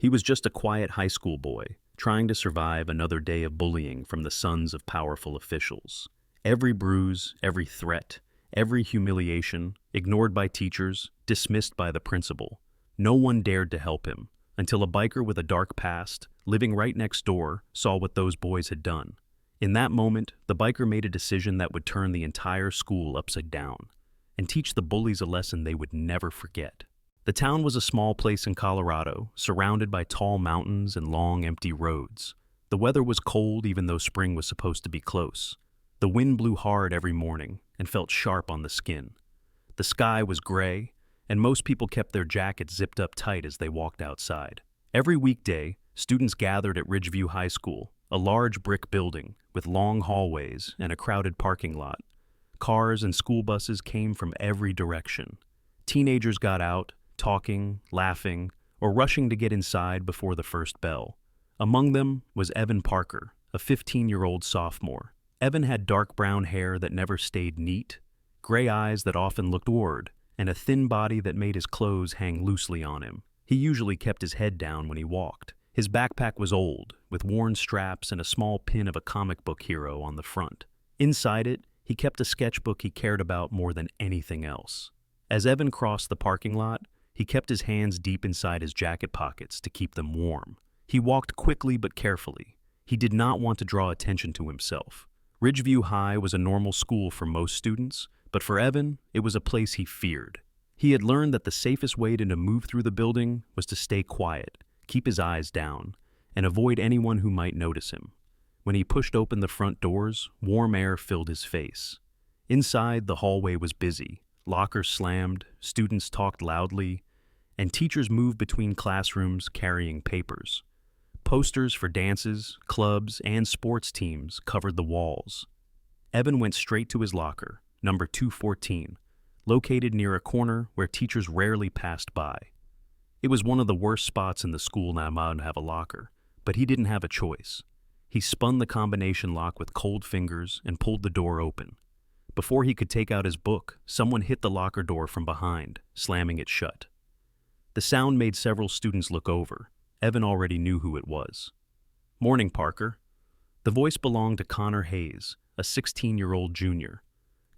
He was just a quiet high school boy, trying to survive another day of bullying from the sons of powerful officials. Every bruise, every threat, every humiliation, ignored by teachers, dismissed by the principal. No one dared to help him, until a biker with a dark past, living right next door, saw what those boys had done. In that moment, the biker made a decision that would turn the entire school upside down, and teach the bullies a lesson they would never forget. The town was a small place in Colorado, surrounded by tall mountains and long, empty roads. The weather was cold even though spring was supposed to be close. The wind blew hard every morning and felt sharp on the skin. The sky was gray, and most people kept their jackets zipped up tight as they walked outside. Every weekday, students gathered at Ridgeview High School, a large brick building with long hallways and a crowded parking lot. Cars and school buses came from every direction. Teenagers got out, talking, laughing, or rushing to get inside before the first bell. Among them was Evan Parker, a 15-year-old sophomore. Evan had dark brown hair that never stayed neat, gray eyes that often looked worried, and a thin body that made his clothes hang loosely on him. He usually kept his head down when he walked. His backpack was old, with worn straps and a small pin of a comic book hero on the front. Inside it, he kept a sketchbook he cared about more than anything else. As Evan crossed the parking lot, he kept his hands deep inside his jacket pockets to keep them warm. He walked quickly but carefully. He did not want to draw attention to himself. Ridgeview High was a normal school for most students, but for Evan, it was a place he feared. He had learned that the safest way to move through the building was to stay quiet, keep his eyes down, and avoid anyone who might notice him. When he pushed open the front doors, warm air filled his face. Inside, the hallway was busy. Lockers slammed, students talked loudly, and teachers moved between classrooms carrying papers. Posters for dances, clubs, and sports teams covered the walls. Evan went straight to his locker, number 214, located near a corner where teachers rarely passed by. It was one of the worst spots in the school not allowed to have a locker, but he didn't have a choice. He spun the combination lock with cold fingers and pulled the door open. Before he could take out his book, someone hit the locker door from behind, slamming it shut. The sound made several students look over. Evan already knew who it was. "Morning, Parker." The voice belonged to Connor Hayes, a 16-year-old junior.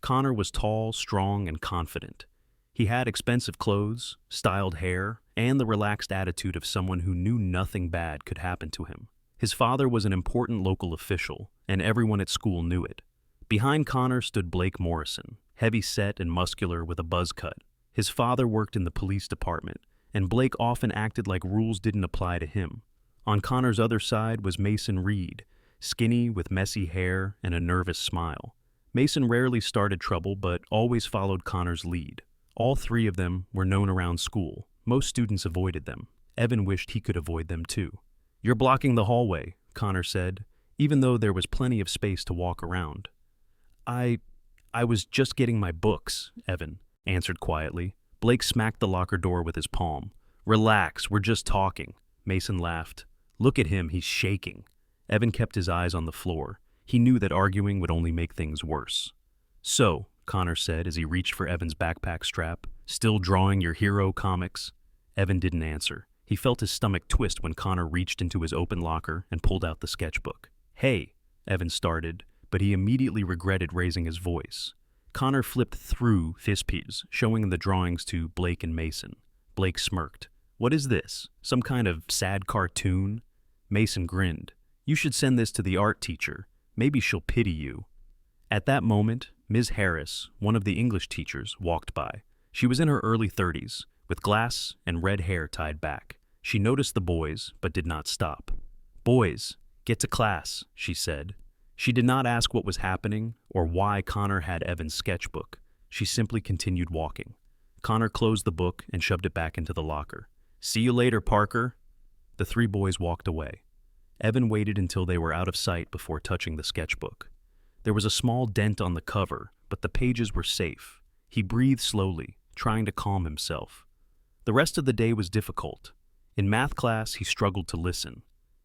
Connor was tall, strong, and confident. He had expensive clothes, styled hair, and the relaxed attitude of someone who knew nothing bad could happen to him. His father was an important local official, and everyone at school knew it. Behind Connor stood Blake Morrison, heavy-set and muscular with a buzz cut. His father worked in the police department, and Blake often acted like rules didn't apply to him. On Connor's other side was Mason Reed, skinny with messy hair and a nervous smile. Mason rarely started trouble but always followed Connor's lead. All three of them were known around school. Most students avoided them. Evan wished he could avoid them too. "You're blocking the hallway," Connor said, even though there was plenty of space to walk around. I was just getting my books," Evan answered quietly. Blake smacked the locker door with his palm. "Relax, we're just talking." Mason laughed. "Look at him, he's shaking." Evan kept his eyes on the floor. He knew that arguing would only make things worse. "So," Connor said as he reached for Evan's backpack strap, "still drawing your hero comics?" Evan didn't answer. He felt his stomach twist when Connor reached into his open locker and pulled out the sketchbook. "Hey," Evan started, but he immediately regretted raising his voice. Connor flipped through this piece, showing the drawings to Blake and Mason. Blake smirked. "What is this? Some kind of sad cartoon?" Mason grinned. "You should send this to the art teacher. Maybe she'll pity you." At that moment, Ms. Harris, one of the English teachers, walked by. She was in her early 30s, with glass and red hair tied back. She noticed the boys, but did not stop. "Boys, get to class," she said. She did not ask what was happening or why Connor had Evan's sketchbook. She simply continued walking. Connor closed the book and shoved it back into the locker. "See you later, Parker." The three boys walked away. Evan waited until they were out of sight before touching the sketchbook. There was a small dent on the cover, but the pages were safe. He breathed slowly, trying to calm himself. The rest of the day was difficult. In math class, he struggled to listen.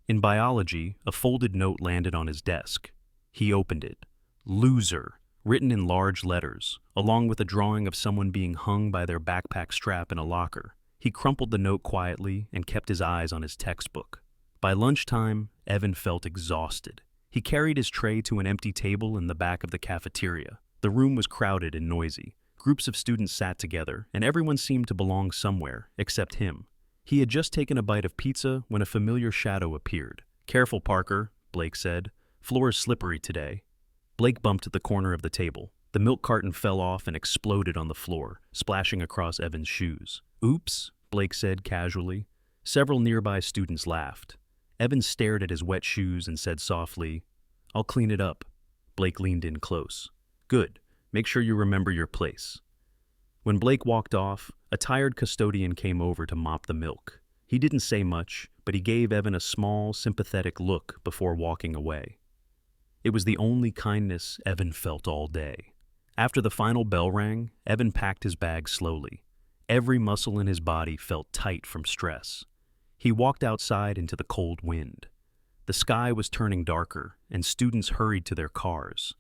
In biology, a folded note landed on his desk. He opened it. "Loser," written in large letters, along with a drawing of someone being hung by their backpack strap in a locker. He crumpled the note quietly and kept his eyes on his textbook. By lunchtime, Evan felt exhausted. He carried his tray to an empty table in the back of the cafeteria. The room was crowded and noisy. Groups of students sat together, and everyone seemed to belong somewhere, except him. He had just taken a bite of pizza when a familiar shadow appeared. "Careful, Parker," Blake said. "Floor is slippery today." Blake bumped at the corner of the table. The milk carton fell off and exploded on the floor, splashing across Evan's shoes. "Oops," Blake said casually. Several nearby students laughed. Evan stared at his wet shoes and said softly, "I'll clean it up." Blake leaned in close. "Good. Make sure you remember your place." When Blake walked off, a tired custodian came over to mop the milk. He didn't say much, but he gave Evan a small, sympathetic look before walking away. It was the only kindness Evan felt all day. After the final bell rang, Evan packed his bag slowly. Every muscle in his body felt tight from stress. He walked outside into the cold wind. The sky was turning darker, and students hurried to their cars.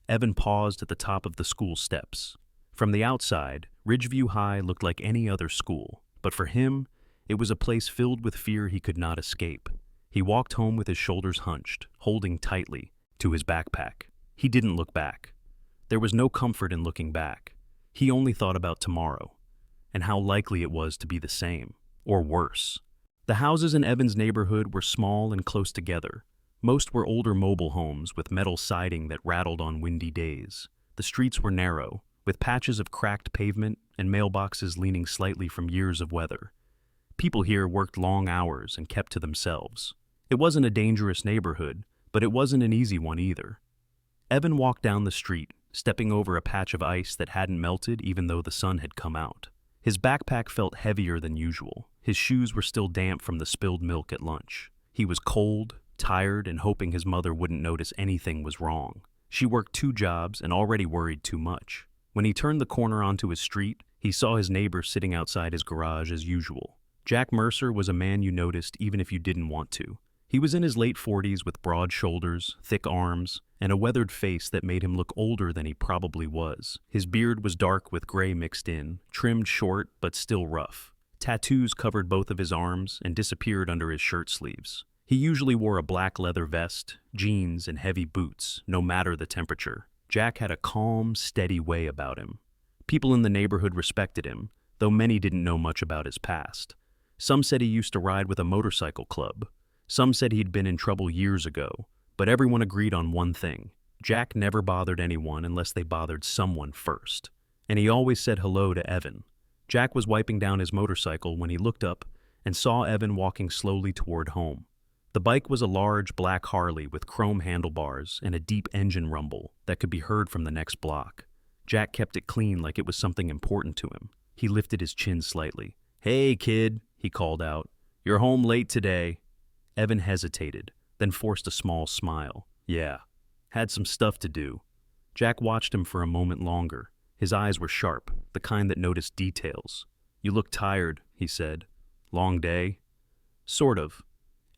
Evan paused at the top of the school steps. From the outside, Ridgeview High looked like any other school, but for him, it was a place filled with fear he could not escape. He walked home with his shoulders hunched, holding tightly to his backpack. He didn't look back. There was no comfort in looking back. He only thought about tomorrow, and how likely it was to be the same, or worse. The houses in Evan's neighborhood were small and close together. Most were older mobile homes with metal siding that rattled on windy days. The streets were narrow, with patches of cracked pavement and mailboxes leaning slightly from years of weather. People here worked long hours and kept to themselves. It wasn't a dangerous neighborhood, but it wasn't an easy one either. Evan walked down the street, stepping over a patch of ice that hadn't melted even though the sun had come out. His backpack felt heavier than usual. His shoes were still damp from the spilled milk at lunch. He was cold, tired, and hoping his mother wouldn't notice anything was wrong. She worked 2 jobs and already worried too much. When he turned the corner onto his street, he saw his neighbor sitting outside his garage as usual. Jack Mercer was a man you noticed even if you didn't want to. He was in his late 40s with broad shoulders, thick arms, and a weathered face that made him look older than he probably was. His beard was dark with gray mixed in, trimmed short but still rough. Tattoos covered both of his arms and disappeared under his shirt sleeves. He usually wore a black leather vest, jeans, and heavy boots, no matter the temperature. Jack had a calm, steady way about him. People in the neighborhood respected him, though many didn't know much about his past. Some said he used to ride with a motorcycle club. Some said he'd been in trouble years ago, but everyone agreed on one thing. Jack never bothered anyone unless they bothered someone first. And he always said hello to Evan. Jack was wiping down his motorcycle when he looked up and saw Evan walking slowly toward home. The bike was a large black Harley with chrome handlebars and a deep engine rumble that could be heard from the next block. Jack kept it clean like it was something important to him. He lifted his chin slightly. "Hey, kid," he called out. "You're home late today." Evan hesitated, then forced a small smile. "Yeah, had some stuff to do." Jack watched him for a moment longer. His eyes were sharp, the kind that noticed details. "You look tired," he said. "Long day?" "Sort of."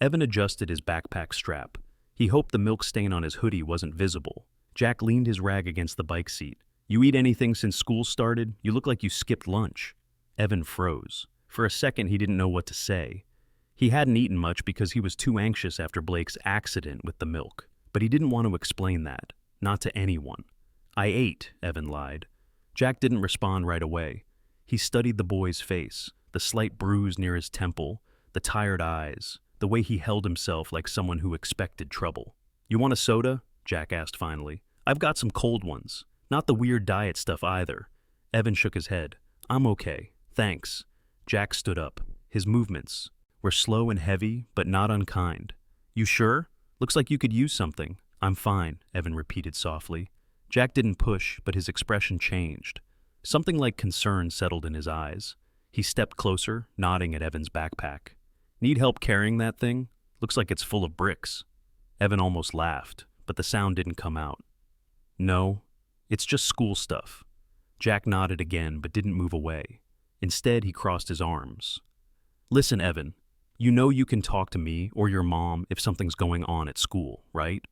Evan adjusted his backpack strap. He hoped the milk stain on his hoodie wasn't visible. Jack leaned his rag against the bike seat. "You eat anything since school started? You look like you skipped lunch." Evan froze. For a second, he didn't know what to say. He hadn't eaten much because he was too anxious after Blake's accident with the milk, but he didn't want to explain that, not to anyone. "I ate," Evan lied. Jack didn't respond right away. He studied the boy's face, the slight bruise near his temple, the tired eyes, the way he held himself like someone who expected trouble. "You want a soda?" Jack asked finally. "I've got some cold ones. Not the weird diet stuff either." Evan shook his head. "I'm okay, thanks." Jack stood up. His movements were slow and heavy, but not unkind. "You sure? Looks like you could use something." "I'm fine," Evan repeated softly. Jack didn't push, but his expression changed. Something like concern settled in his eyes. He stepped closer, nodding at Evan's backpack. "Need help carrying that thing? Looks like it's full of bricks." Evan almost laughed, but the sound didn't come out. "No, it's just school stuff." Jack nodded again, but didn't move away. Instead, he crossed his arms. "Listen, Evan, you know you can talk to me or your mom if something's going on at school, right?"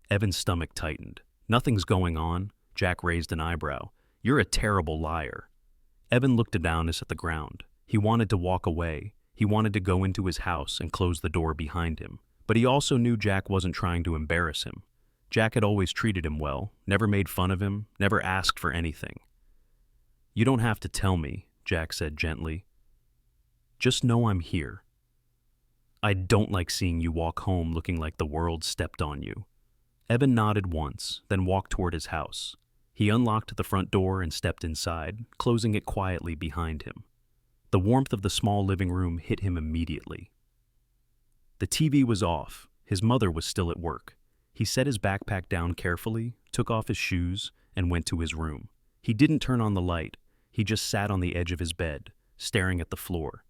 Evan's stomach tightened. "Nothing's going on." Jack raised an eyebrow. "You're a terrible liar." Evan looked down at the ground. He wanted to walk away. He wanted to go into his house and close the door behind him. But he also knew Jack wasn't trying to embarrass him. Jack had always treated him well, never made fun of him, never asked for anything. "You don't have to tell me," Jack said gently. "Just know I'm here. I don't like seeing you walk home looking like the world stepped on you." Evan nodded once, then walked toward his house. He unlocked the front door and stepped inside, closing it quietly behind him. The warmth of the small living room hit him immediately. The TV was off. His mother was still at work. He set his backpack down carefully, took off his shoes, and went to his room. He didn't turn on the light. He just sat on the edge of his bed, staring at the floor.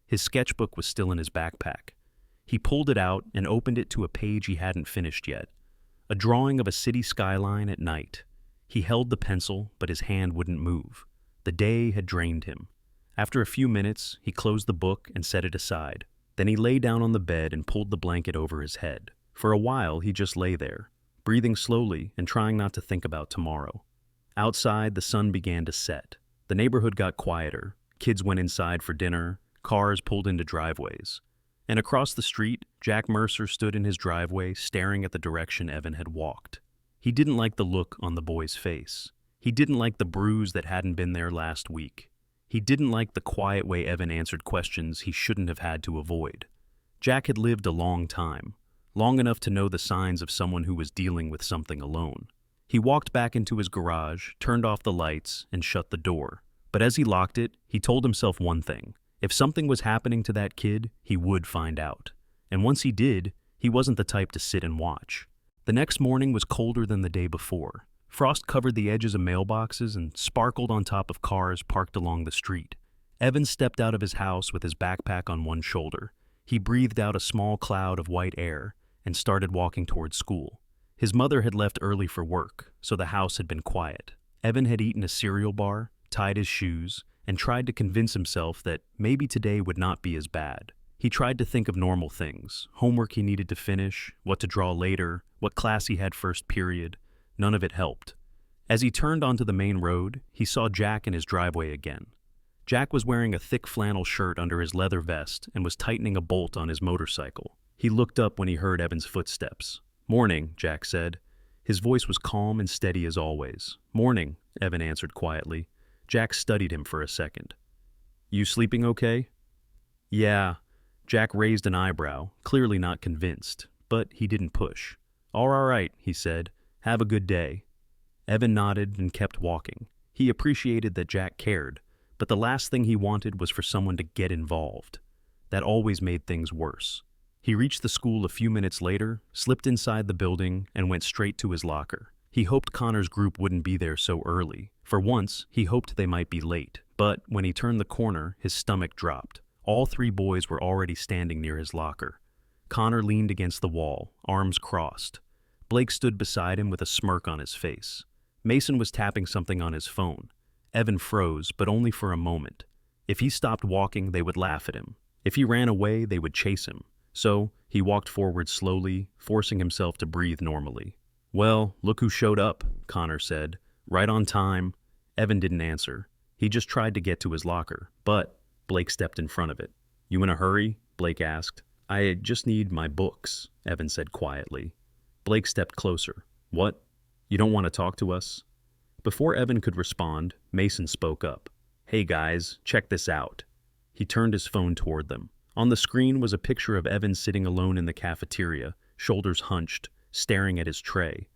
His sketchbook was still in his backpack. He pulled it out and opened it to a page he hadn't finished yet. A drawing of a city skyline at night. He held the pencil, but his hand wouldn't move. The day had drained him. After a few minutes, he closed the book and set it aside. Then he lay down on the bed and pulled the blanket over his head. For a while, he just lay there, breathing slowly and trying not to think about tomorrow. Outside, the sun began to set. The neighborhood got quieter. Kids went inside for dinner. Cars pulled into driveways. And across the street, Jack Mercer stood in his driveway, staring at the direction Evan had walked. He didn't like the look on the boy's face. He didn't like the bruise that hadn't been there last week. He didn't like the quiet way Evan answered questions he shouldn't have had to avoid. Jack had lived a long time, long enough to know the signs of someone who was dealing with something alone. He walked back into his garage, turned off the lights, and shut the door. But as he locked it, he told himself one thing. If something was happening to that kid, he would find out. And once he did, he wasn't the type to sit and watch. The next morning was colder than the day before. Frost covered the edges of mailboxes and sparkled on top of cars parked along the street. Evan stepped out of his house with his backpack on one shoulder. He breathed out a small cloud of white air and started walking toward school. His mother had left early for work, so the house had been quiet. Evan had eaten a cereal bar, tied his shoes, and tried to convince himself that maybe today would not be as bad. He tried to think of normal things, homework he needed to finish, what to draw later, what class he had first period. None of it helped. As he turned onto the main road, he saw Jack in his driveway again. Jack was wearing a thick flannel shirt under his leather vest and was tightening a bolt on his motorcycle. He looked up when he heard Evan's footsteps. "Morning," Jack said. His voice was calm and steady as always. "Morning," Evan answered quietly. Jack studied him for a second. "You sleeping okay?" "Yeah." Jack raised an eyebrow, clearly not convinced, but he didn't push. All right," he said. "Have a good day." Evan nodded and kept walking. He appreciated that Jack cared, but the last thing he wanted was for someone to get involved. That always made things worse. He reached the school a few minutes later, slipped inside the building, and went straight to his locker. He hoped Connor's group wouldn't be there so early. For once, he hoped they might be late. But when he turned the corner, his stomach dropped. All three boys were already standing near his locker. Connor leaned against the wall, arms crossed. Blake stood beside him with a smirk on his face. Mason was tapping something on his phone. Evan froze, but only for a moment. If he stopped walking, they would laugh at him. If he ran away, they would chase him. So he walked forward slowly, forcing himself to breathe normally. "Well, look who showed up," Connor said. "Right on time." Evan didn't answer. He just tried to get to his locker, but Blake stepped in front of it. "You in a hurry?" Blake asked. "I just need my books," Evan said quietly. Blake stepped closer. "What? You don't want to talk to us?" Before Evan could respond, Mason spoke up. "Hey guys, check this out." He turned his phone toward them. On the screen was a picture of Evan sitting alone in the cafeteria, shoulders hunched, staring at his tray.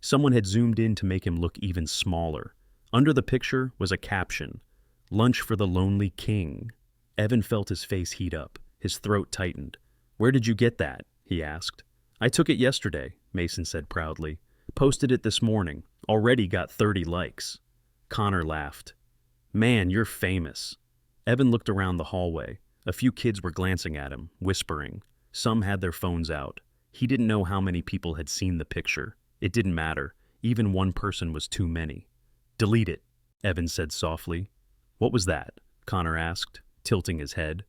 Someone had zoomed in to make him look even smaller. Under the picture was a caption, "Lunch for the Lonely King." Evan felt his face heat up. His throat tightened. "Where did you get that?" he asked. "I took it yesterday," Mason said proudly. "Posted it this morning. Already got 30 likes. Connor laughed. "Man, you're famous." Evan looked around the hallway. A few kids were glancing at him, whispering. Some had their phones out. He didn't know how many people had seen the picture. It didn't matter. Even one person was too many. "Delete it," Evan said softly. "What was that?" Connor asked, tilting his head.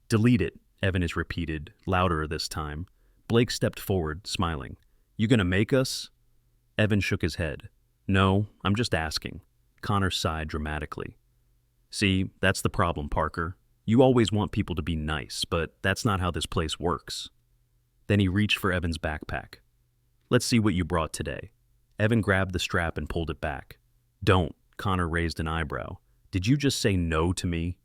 "Delete it," Evan is repeated, louder this time. Blake stepped forward, smiling. "You gonna make us?" Evan shook his head. "No, I'm just asking." Connor sighed dramatically. "See, that's the problem, Parker. You always want people to be nice, but that's not how this place works. Then he reached for Evan's backpack. Let's see what you brought today. Evan grabbed the strap and pulled it back. Don't, Connor raised an eyebrow. Did you just say no to me?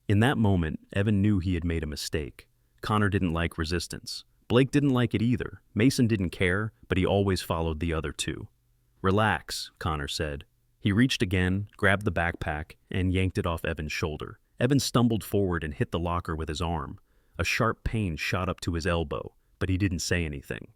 In that moment, Evan knew he had made a mistake. Connor didn't like resistance. Blake didn't like it either. Mason didn't care, but he always followed the other two. Relax, Connor said. He reached again, grabbed the backpack, and yanked it off Evan's shoulder. Evan stumbled forward and hit the locker with his arm. A sharp pain shot up to his elbow, but he didn't say anything.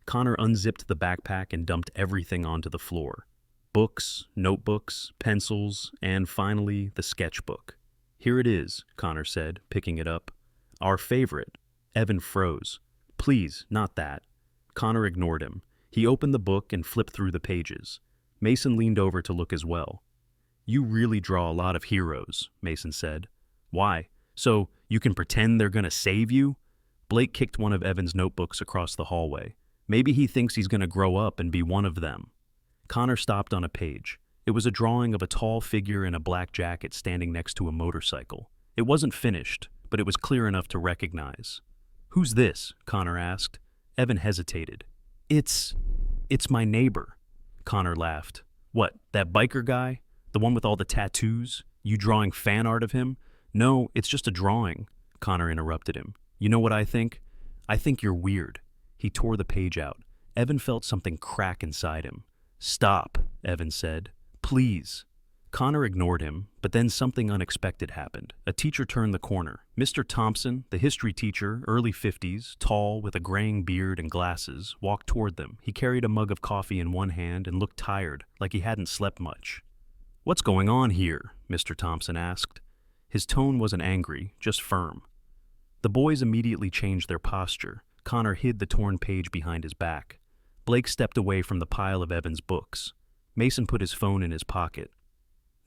Connor unzipped the backpack and dumped everything onto the floor. Books, notebooks, pencils, and finally, the sketchbook. Here it is, Connor said, picking it up. Our favorite. Evan froze. Please, not that. Connor ignored him. He opened the book and flipped through the pages. Mason leaned over to look as well. You really draw a lot of heroes, Mason said. Why? So you can pretend they're gonna save you? Blake kicked one of Evan's notebooks across the hallway. Maybe he thinks he's gonna grow up and be one of them. Connor stopped on a page. It was a drawing of a tall figure in a black jacket standing next to a motorcycle. It wasn't finished, but it was clear enough to recognize. Who's this? Connor asked. Evan hesitated. It's my neighbor. Connor laughed. What, that biker guy? The one with all the tattoos? You drawing fan art of him? No, it's just a drawing. Connor interrupted him. You know what I think? I think you're weird. He tore the page out. Evan felt something crack inside him. Stop, Evan said. Please. Connor ignored him, but then something unexpected happened. A teacher turned the corner. Mr. Thompson, the history teacher, early 50s, tall, with a graying beard and glasses, walked toward them. He carried a mug of coffee in one hand and looked tired, like he hadn't slept much. What's going on here? Mr. Thompson asked. His tone wasn't angry, just firm. The boys immediately changed their posture. Connor hid the torn page behind his back. Blake stepped away from the pile of Evan's books. Mason put his phone in his pocket.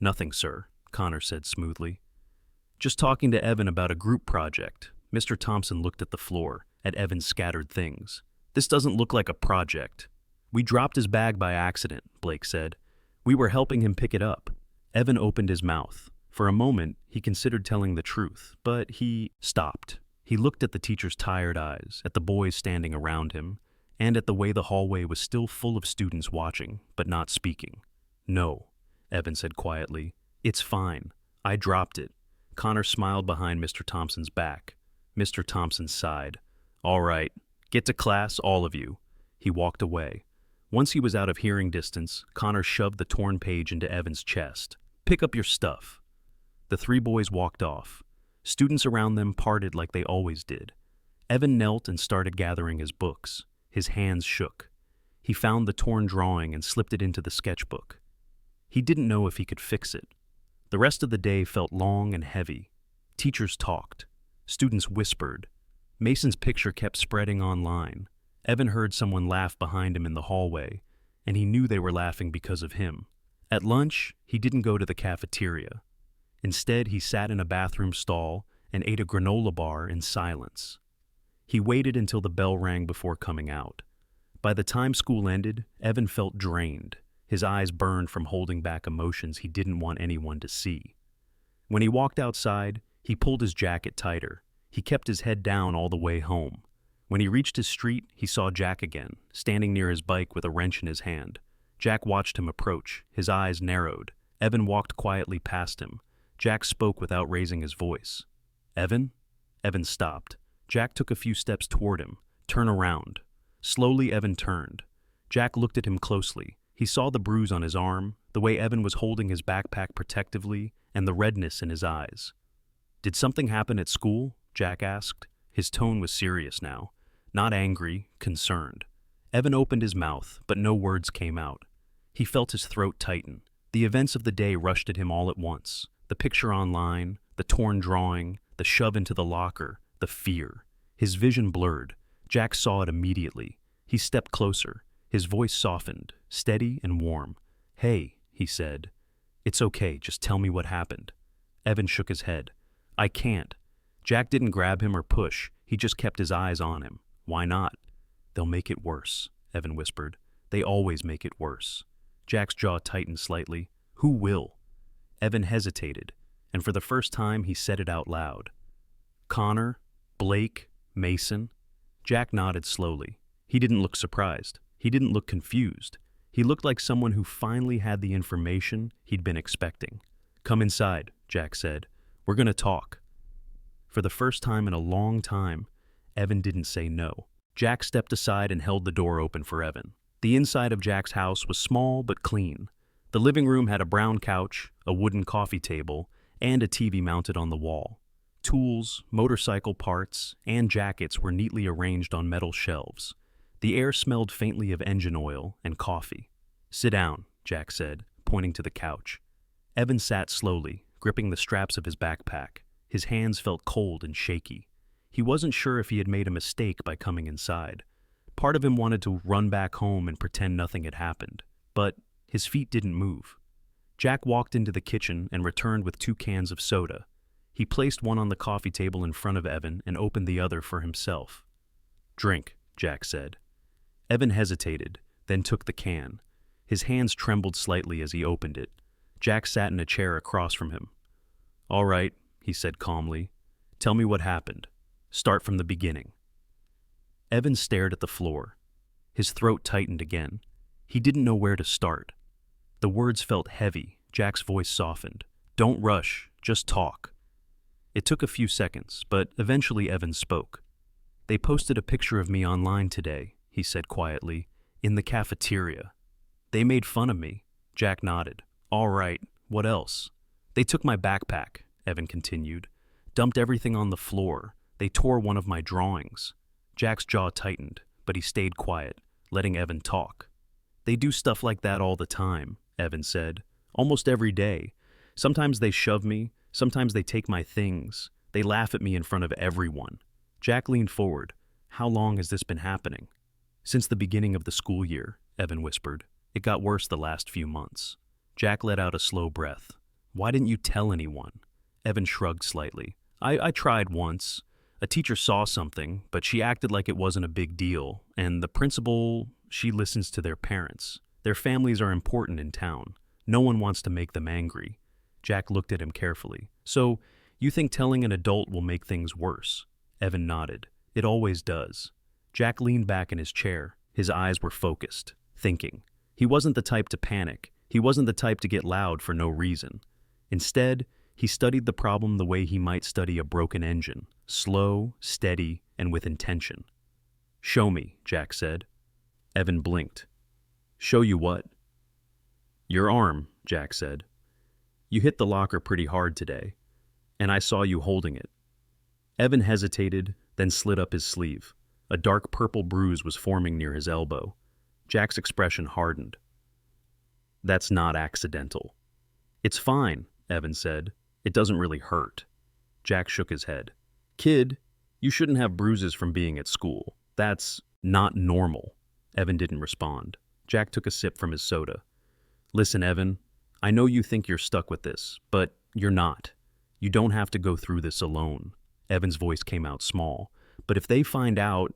Nothing, sir, Connor said smoothly. Just talking to Evan about a group project. Mr. Thompson looked at the floor, at Evan's scattered things. This doesn't look like a project. We dropped his bag by accident, Blake said. We were helping him pick it up. Evan opened his mouth. For a moment, he considered telling the truth, but he stopped. He looked at the teacher's tired eyes, at the boys standing around him, and at the way the hallway was still full of students watching, but not speaking. No, Evan said quietly. It's fine. I dropped it. Connor smiled behind Mr. Thompson's back. Mr. Thompson sighed. All right, get to class, all of you. He walked away. Once he was out of hearing distance, Connor shoved the torn page into Evan's chest. Pick up your stuff. The three boys walked off. Students around them parted like they always did. Evan knelt and started gathering his books. His hands shook. He found the torn drawing and slipped it into the sketchbook. He didn't know if he could fix it. The rest of the day felt long and heavy. Teachers talked. Students whispered. Mason's picture kept spreading online. Evan heard someone laugh behind him in the hallway, and he knew they were laughing because of him. At lunch, he didn't go to the cafeteria. Instead, he sat in a bathroom stall and ate a granola bar in silence. He waited until the bell rang before coming out. By the time school ended, Evan felt drained. His eyes burned from holding back emotions he didn't want anyone to see. When he walked outside, he pulled his jacket tighter. He kept his head down all the way home. When he reached his street, he saw Jack again, standing near his bike with a wrench in his hand. Jack watched him approach. His eyes narrowed. Evan walked quietly past him. Jack spoke without raising his voice. Evan? Evan stopped. Jack took a few steps toward him. Turn around. Slowly, Evan turned. Jack looked at him closely. He saw the bruise on his arm, the way Evan was holding his backpack protectively, and the redness in his eyes. Did something happen at school? Jack asked. His tone was serious now. Not angry, concerned. Evan opened his mouth, but no words came out. He felt his throat tighten. The events of the day rushed at him all at once. The picture online, the torn drawing, the shove into the locker, the fear. His vision blurred. Jack saw it immediately. He stepped closer. His voice softened, steady and warm. Hey, he said. It's okay, just tell me what happened. Evan shook his head. I can't. Jack didn't grab him or push. He just kept his eyes on him. Why not? They'll make it worse, Evan whispered. They always make it worse. Jack's jaw tightened slightly. Who will? Evan hesitated, and for the first time he said it out loud. Connor? Blake? Mason? Jack nodded slowly. He didn't look surprised. He didn't look confused. He looked like someone who finally had the information he'd been expecting. "Come inside," Jack said. "We're going to talk." For the first time in a long time, Evan didn't say no. Jack stepped aside and held the door open for Evan. The inside of Jack's house was small but clean. The living room had a brown couch, a wooden coffee table, and a TV mounted on the wall. Tools, motorcycle parts, and jackets were neatly arranged on metal shelves. The air smelled faintly of engine oil and coffee. "Sit down," Jack said, pointing to the couch. Evan sat slowly, gripping the straps of his backpack. His hands felt cold and shaky. He wasn't sure if he had made a mistake by coming inside. Part of him wanted to run back home and pretend nothing had happened, but his feet didn't move. Jack walked into the kitchen and returned with 2 cans of soda. He placed one on the coffee table in front of Evan and opened the other for himself. "Drink," Jack said. Evan hesitated, then took the can. His hands trembled slightly as he opened it. Jack sat in a chair across from him. "All right," he said calmly. "Tell me what happened. Start from the beginning." Evan stared at the floor. His throat tightened again. He didn't know where to start. The words felt heavy. Jack's voice softened. "Don't rush, just talk." It took a few seconds, but eventually Evan spoke. "They posted a picture of me online today," he said quietly, "in the cafeteria. They made fun of me." Jack nodded. "All right, what else?" "They took my backpack," Evan continued. "Dumped everything on the floor. They tore one of my drawings." Jack's jaw tightened, but he stayed quiet, letting Evan talk. "They do stuff like that all the time," Evan said. "Almost every day. Sometimes they shove me, sometimes they take my things. They laugh at me in front of everyone." Jack leaned forward. "How long has this been happening?" "Since the beginning of the school year," Evan whispered. "It got worse the last few months." Jack let out a slow breath. "Why didn't you tell anyone?" Evan shrugged slightly. I tried once. A teacher saw something, but she acted like it wasn't a big deal. And the principal, she listens to their parents. Their families are important in town. No one wants to make them angry." Jack looked at him carefully. "So, you think telling an adult will make things worse?" Evan nodded. "It always does." Jack leaned back in his chair. His eyes were focused, thinking. He wasn't the type to panic. He wasn't the type to get loud for no reason. Instead, he studied the problem the way he might study a broken engine, slow, steady, and with intention. "Show me," Jack said. Evan blinked. "Show you what?" "Your arm," Jack said. "You hit the locker pretty hard today, and I saw you holding it." Evan hesitated, then slid up his sleeve. A dark purple bruise was forming near his elbow. Jack's expression hardened. "That's not accidental." "It's fine," Evan said. "It doesn't really hurt." Jack shook his head. "Kid, you shouldn't have bruises from being at school. That's not normal." Evan didn't respond. Jack took a sip from his soda. "Listen, Evan, I know you think you're stuck with this, but you're not. You don't have to go through this alone." Evan's voice came out small. "But if they find out—"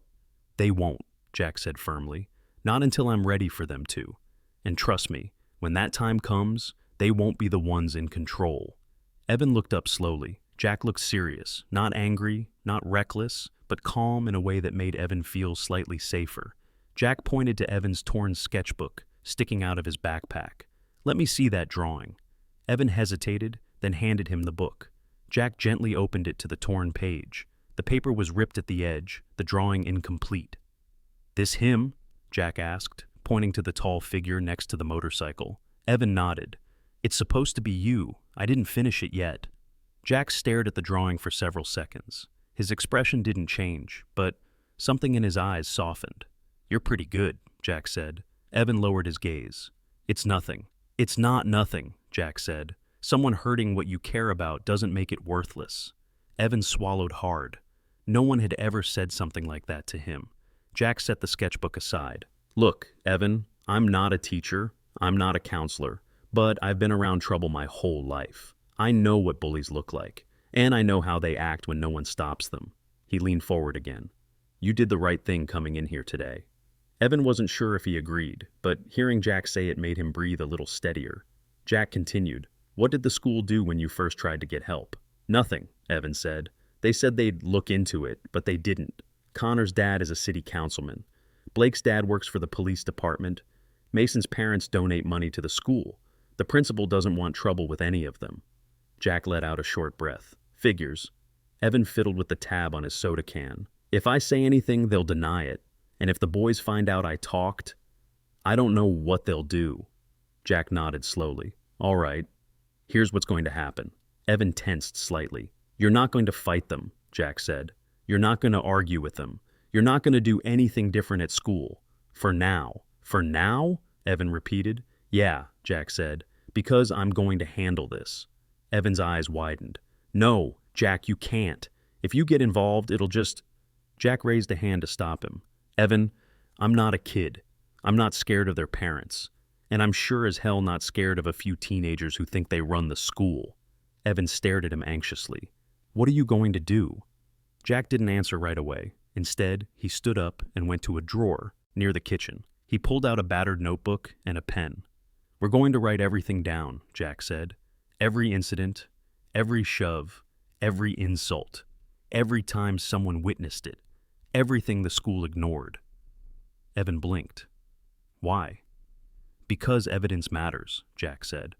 "They won't," Jack said firmly. "Not until I'm ready for them to. And trust me, when that time comes, they won't be the ones in control." Evan looked up slowly. Jack looked serious, not angry, not reckless, but calm in a way that made Evan feel slightly safer. Jack pointed to Evan's torn sketchbook sticking out of his backpack. "Let me see that drawing." Evan hesitated, then handed him the book. Jack gently opened it to the torn page. The paper was ripped at the edge, the drawing incomplete. "This him?" Jack asked, pointing to the tall figure next to the motorcycle. Evan nodded. "It's supposed to be you. I didn't finish it yet." Jack stared at the drawing for several seconds. His expression didn't change, but something in his eyes softened. "You're pretty good," Jack said. Evan lowered his gaze. "It's nothing." "It's not nothing," Jack said. "Someone hurting what you care about doesn't make it worthless." Evan swallowed hard. No one had ever said something like that to him. Jack set the sketchbook aside. "Look, Evan, I'm not a teacher. I'm not a counselor. But I've been around trouble my whole life. I know what bullies look like, and I know how they act when no one stops them." He leaned forward again. "You did the right thing coming in here today." Evan wasn't sure if he agreed, but hearing Jack say it made him breathe a little steadier. Jack continued, "What did the school do when you first tried to get help?" "Nothing," Evan said. They said they'd look into it, but they didn't. Connor's dad is a city councilman. Blake's dad works for the police department. Mason's parents donate money to the school. The principal doesn't want trouble with any of them. Jack let out a short breath. Figures. Evan fiddled with the tab on his soda can. If I say anything, they'll deny it. And if the boys find out I talked, I don't know what they'll do. Jack nodded slowly. All right. Here's what's going to happen. Evan tensed slightly. You're not going to fight them, Jack said. You're not going to argue with them. You're not going to do anything different at school. For now. For now? Evan repeated. Yeah, Jack said. Because I'm going to handle this. Evan's eyes widened. No, Jack, you can't. If you get involved, it'll just... Jack raised a hand to stop him. Evan, I'm not a kid. I'm not scared of their parents. And I'm sure as hell not scared of a few teenagers who think they run the school. Evan stared at him anxiously. What are you going to do? Jack didn't answer right away. Instead, he stood up and went to a drawer near the kitchen. He pulled out a battered notebook and a pen. We're going to write everything down, Jack said. Every incident, every shove, every insult, every time someone witnessed it, everything the school ignored. Evan blinked. Why? Because evidence matters, Jack said.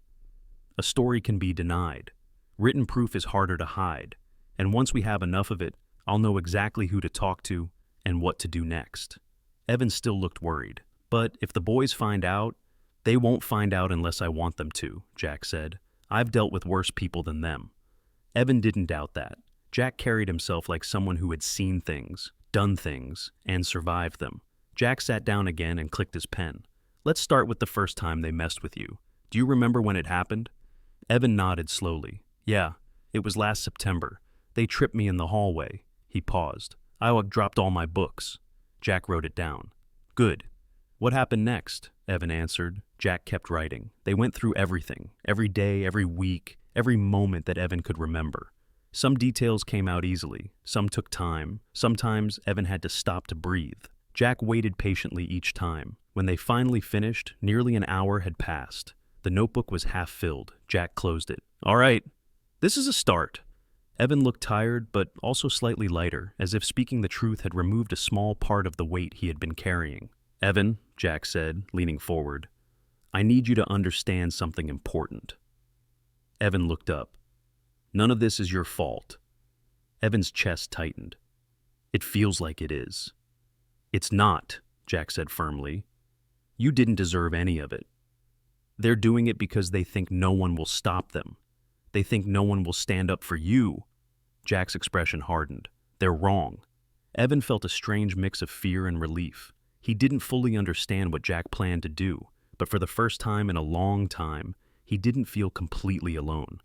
A story can be denied. Written proof is harder to hide. And once we have enough of it, I'll know exactly who to talk to and what to do next. Evan still looked worried. But if the boys find out, they won't find out unless I want them to, Jack said. I've dealt with worse people than them. Evan didn't doubt that. Jack carried himself like someone who had seen things, done things, and survived them. Jack sat down again and clicked his pen. Let's start with the first time they messed with you. Do you remember when it happened? Evan nodded slowly. Yeah, it was last September. They tripped me in the hallway. He paused. I dropped all my books. Jack wrote it down. Good. What happened next? Evan answered. Jack kept writing. They went through everything, every day, every week, every moment that Evan could remember. Some details came out easily. Some took time. Sometimes Evan had to stop to breathe. Jack waited patiently each time. When they finally finished, nearly an hour had passed. The notebook was half filled. Jack closed it. All right, this is a start. Evan looked tired, but also slightly lighter, as if speaking the truth had removed a small part of the weight he had been carrying. Evan, Jack said, leaning forward, I need you to understand something important. Evan looked up. None of this is your fault. Evan's chest tightened. It feels like it is. It's not, Jack said firmly. You didn't deserve any of it. They're doing it because they think no one will stop them. They think no one will stand up for you. Jack's expression hardened. They're wrong. Evan felt a strange mix of fear and relief. He didn't fully understand what Jack planned to do, but for the first time in a long time, he didn't feel completely alone.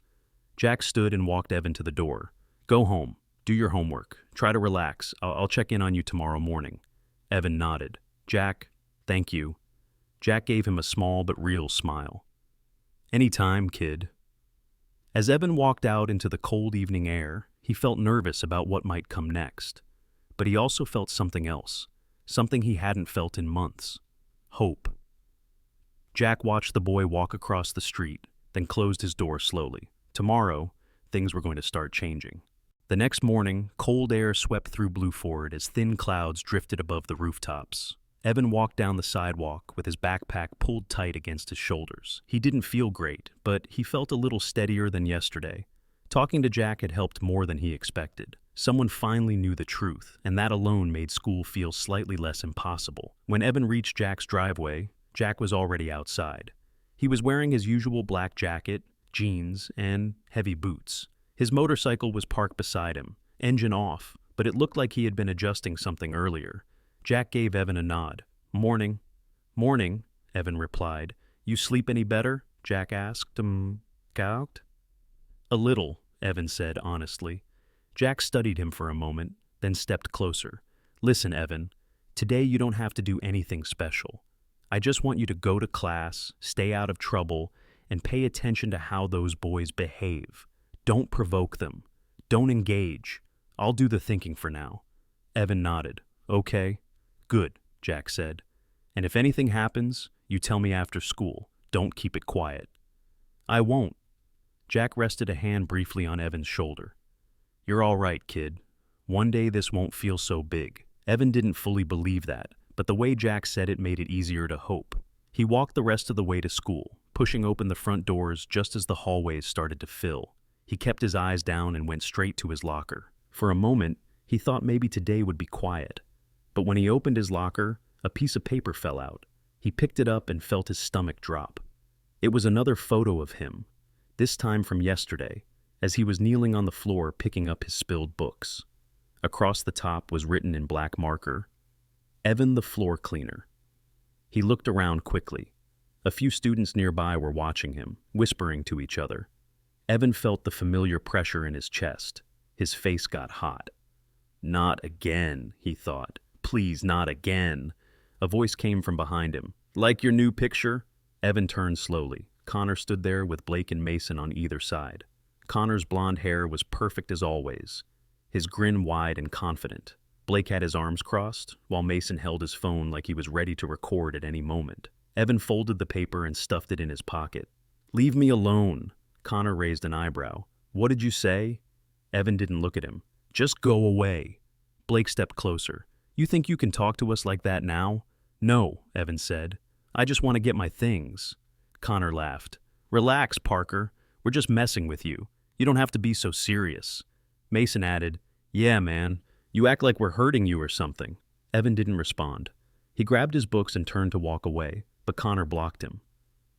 Jack stood and walked Evan to the door. Go home. Do your homework. Try to relax. I'll check in on you tomorrow morning. Evan nodded. Jack, thank you. Jack gave him a small but real smile. Anytime, kid. As Evan walked out into the cold evening air, he felt nervous about what might come next. But he also felt something else, something he hadn't felt in months. Hope. Jack watched the boy walk across the street, then closed his door slowly. Tomorrow, things were going to start changing. The next morning, cold air swept through Blueford as thin clouds drifted above the rooftops. Evan walked down the sidewalk with his backpack pulled tight against his shoulders. He didn't feel great, but he felt a little steadier than yesterday. Talking to Jack had helped more than he expected. Someone finally knew the truth, and that alone made school feel slightly less impossible. When Evan reached Jack's driveway, Jack was already outside. He was wearing his usual black jacket, jeans, and heavy boots. His motorcycle was parked beside him, engine off, but it looked like he had been adjusting something earlier. Jack gave Evan a nod. Morning. Morning, Evan replied. You sleep any better? Jack asked. Gout? A little, Evan said honestly. Jack studied him for a moment, then stepped closer. Listen, Evan, today you don't have to do anything special. I just want you to go to class, stay out of trouble, and pay attention to how those boys behave. Don't provoke them. Don't engage. I'll do the thinking for now. Evan nodded. Okay. Good, Jack said. And if anything happens, you tell me after school. Don't keep it quiet. I won't. Jack rested a hand briefly on Evan's shoulder. You're all right, kid. One day this won't feel so big. Evan didn't fully believe that, but the way Jack said it made it easier to hope. He walked the rest of the way to school, pushing open the front doors just as the hallways started to fill. He kept his eyes down and went straight to his locker. For a moment, he thought maybe today would be quiet. But when he opened his locker, a piece of paper fell out. He picked it up and felt his stomach drop. It was another photo of him, this time from yesterday, as he was kneeling on the floor picking up his spilled books. Across the top was written in black marker, "Evan the floor cleaner." He looked around quickly. A few students nearby were watching him, whispering to each other. Evan felt the familiar pressure in his chest. His face got hot. "Not again," he thought. "Please, not again." A voice came from behind him. "Like your new picture?" Evan turned slowly. Connor stood there with Blake and Mason on either side. Connor's blonde hair was perfect as always, his grin wide and confident. Blake had his arms crossed, while Mason held his phone like he was ready to record at any moment. Evan folded the paper and stuffed it in his pocket. "Leave me alone." Connor raised an eyebrow. "What did you say?" Evan didn't look at him. "Just go away." Blake stepped closer. "You think you can talk to us like that now?" "No," Evan said. "I just want to get my things." Connor laughed. "Relax, Parker. We're just messing with you. You don't have to be so serious." Mason added, "Yeah, man. You act like we're hurting you or something." Evan didn't respond. He grabbed his books and turned to walk away, but Connor blocked him.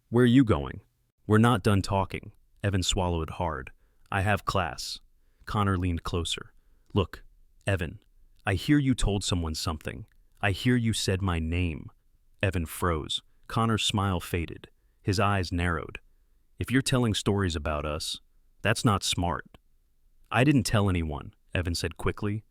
"Where are you going?" "We're not done talking." Evan swallowed hard. "I have class." Connor leaned closer. "Look, Evan, I hear you told someone something. I hear you said my name." Evan froze. Connor's smile faded. His eyes narrowed. "If you're telling stories about us, that's not smart." "I didn't tell anyone," Evan said quickly.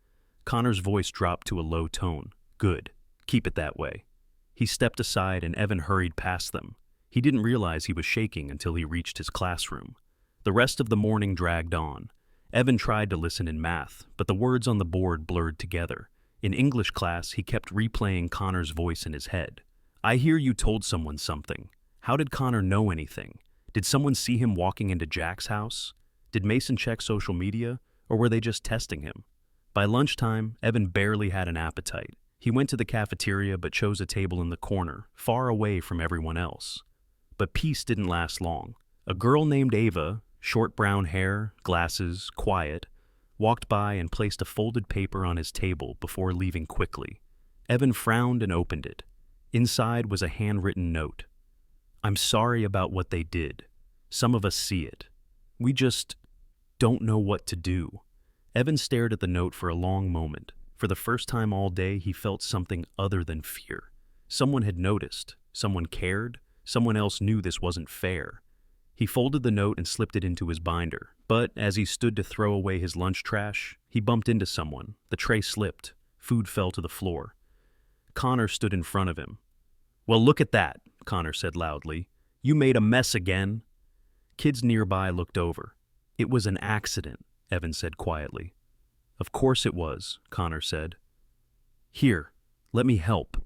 Connor's voice dropped to a low tone. "Good. Keep it that way." He stepped aside and Evan hurried past them. He didn't realize he was shaking until he reached his classroom. The rest of the morning dragged on. Evan tried to listen in math, but the words on the board blurred together. In English class, he kept replaying Connor's voice in his head. "I hear you told someone something." How did Connor know anything? Did someone see him walking into Jack's house? Did Mason check social media, or were they just testing him? By lunchtime, Evan barely had an appetite. He went to the cafeteria but chose a table in the corner, far away from everyone else. But peace didn't last long. A girl named Ava, short brown hair, glasses, quiet, walked by and placed a folded paper on his table before leaving quickly. Evan frowned and opened it. Inside was a handwritten note. "I'm sorry about what they did. Some of us see it. We just don't know what to do." Evan stared at the note for a long moment. For the first time all day, he felt something other than fear. Someone had noticed. Someone cared. Someone else knew this wasn't fair. He folded the note and slipped it into his binder. But as he stood to throw away his lunch trash, he bumped into someone. The tray slipped. Food fell to the floor. Connor stood in front of him. "Well, look at that," Connor said loudly. "You made a mess again." Kids nearby looked over. "It was an accident," Evan said quietly. "Of course it was," Connor said. "Here, let me help."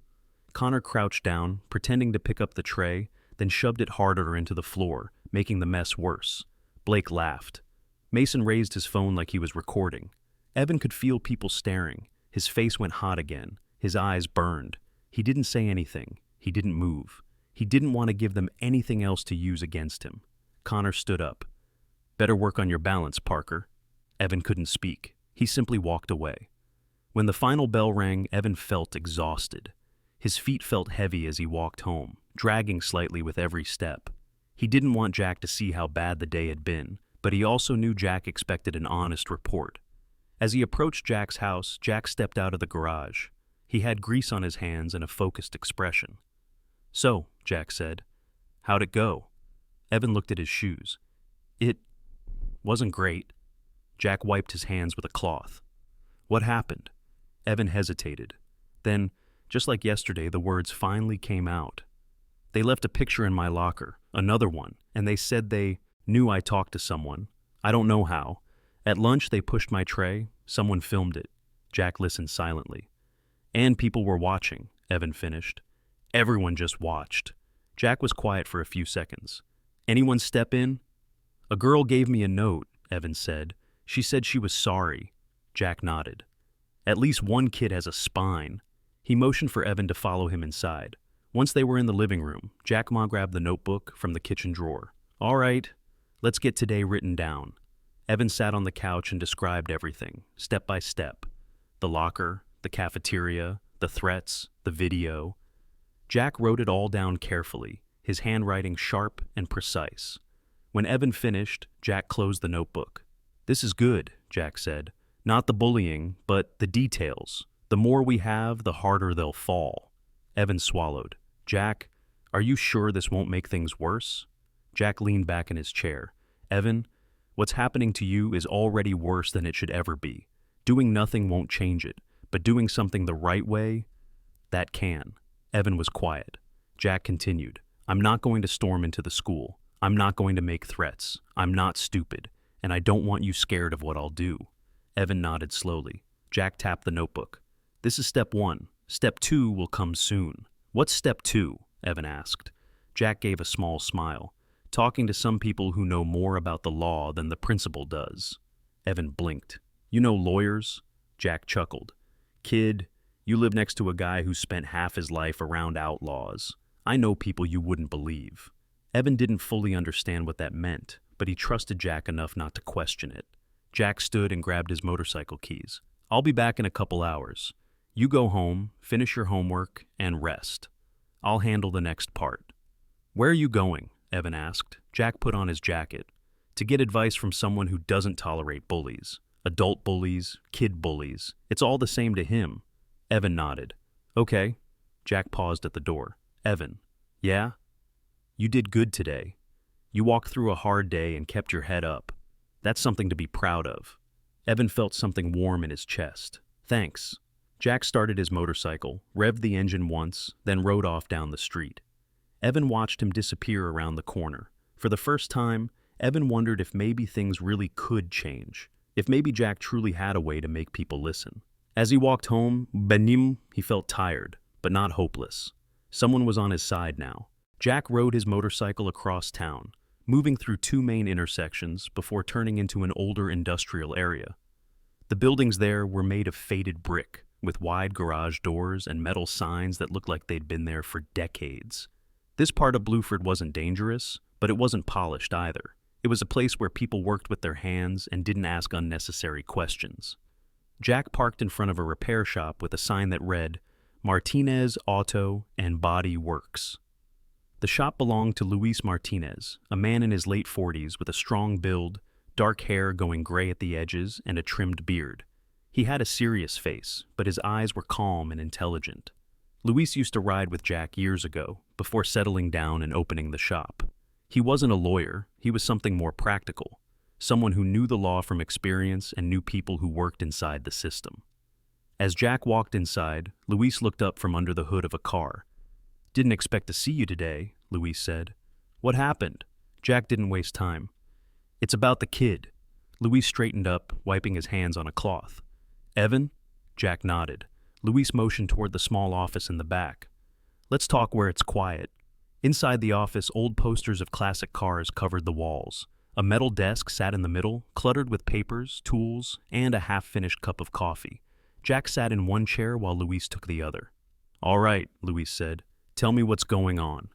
Connor crouched down, pretending to pick up the tray, then shoved it harder into the floor, making the mess worse. Blake laughed. Mason raised his phone like he was recording. Evan could feel people staring. His face went hot again. His eyes burned. He didn't say anything. He didn't move. He didn't want to give them anything else to use against him. Connor stood up. "Better work on your balance, Parker." Evan couldn't speak. He simply walked away. When the final bell rang, Evan felt exhausted. His feet felt heavy as he walked home, dragging slightly with every step. He didn't want Jack to see how bad the day had been, but he also knew Jack expected an honest report. As he approached Jack's house, Jack stepped out of the garage. He had grease on his hands and a focused expression. "So," Jack said, "how'd it go?" Evan looked at his shoes. "It wasn't great." Jack wiped his hands with a cloth. "What happened?" Evan hesitated. Then, just like yesterday, the words finally came out. "They left a picture in my locker, another one, and they said they knew I talked to someone. I don't know how. At lunch, they pushed my tray. Someone filmed it." Jack listened silently. "And people were watching," Evan finished. "Everyone just watched." Jack was quiet for a few seconds. "Anyone step in?" "A girl gave me a note," Evan said. She said she was sorry. Jack nodded. At least one kid has a spine. He motioned for Evan to follow him inside. Once they were in the living room, Jack Ma grabbed the notebook from the kitchen drawer. All right, let's get today written down. Evan sat on the couch and described everything, step by step. The locker, the cafeteria, the threats, the video. Jack wrote it all down carefully, his handwriting sharp and precise. When Evan finished, Jack closed the notebook. This is good, Jack said. Not the bullying, but the details. The more we have, the harder they'll fall. Evan swallowed. Jack, are you sure this won't make things worse? Jack leaned back in his chair. Evan, what's happening to you is already worse than it should ever be. Doing nothing won't change it, but doing something the right way, that can. Evan was quiet. Jack continued. I'm not going to storm into the school. I'm not going to make threats. I'm not stupid, and I don't want you scared of what I'll do. Evan nodded slowly. Jack tapped the notebook. This is step 1. Step 2 will come soon. What's step 2? Evan asked. Jack gave a small smile. Talking to some people who know more about the law than the principal does. Evan blinked. You know lawyers? Jack chuckled. Kid, you live next to a guy who spent half his life around outlaws. I know people you wouldn't believe. Evan didn't fully understand what that meant, but he trusted Jack enough not to question it. Jack stood and grabbed his motorcycle keys. I'll be back in a couple hours. You go home, finish your homework, and rest. I'll handle the next part. Where are you going? Evan asked. Jack put on his jacket. To get advice from someone who doesn't tolerate bullies. Adult bullies, kid bullies. It's all the same to him. Evan nodded. Okay. Jack paused at the door. Evan. Yeah? You did good today. You walked through a hard day and kept your head up. That's something to be proud of. Evan felt something warm in his chest. Thanks. Jack started his motorcycle, revved the engine once, then rode off down the street. Evan watched him disappear around the corner. For the first time, Evan wondered if maybe things really could change. If maybe Jack truly had a way to make people listen. As he walked home, he felt tired, but not hopeless. Someone was on his side now. Jack rode his motorcycle across town, moving through 2 main intersections before turning into an older industrial area. The buildings there were made of faded brick, with wide garage doors and metal signs that looked like they'd been there for decades. This part of Bluford wasn't dangerous, but it wasn't polished either. It was a place where people worked with their hands and didn't ask unnecessary questions. Jack parked in front of a repair shop with a sign that read, Martinez Auto and Body Works. The shop belonged to Luis Martinez, a man in his late 40s with a strong build, dark hair going gray at the edges, and a trimmed beard. He had a serious face, but his eyes were calm and intelligent. Luis used to ride with Jack years ago, before settling down and opening the shop. He wasn't a lawyer, he was something more practical, someone who knew the law from experience and knew people who worked inside the system. As Jack walked inside, Luis looked up from under the hood of a car. Didn't expect to see you today, Luis said. What happened? Jack didn't waste time. It's about the kid. Luis straightened up, wiping his hands on a cloth. Evan? Jack nodded. Luis motioned toward the small office in the back. Let's talk where it's quiet. Inside the office, old posters of classic cars covered the walls. A metal desk sat in the middle, cluttered with papers, tools, and a half-finished cup of coffee. Jack sat in one chair while Luis took the other. All right, Luis said. Tell me what's going on.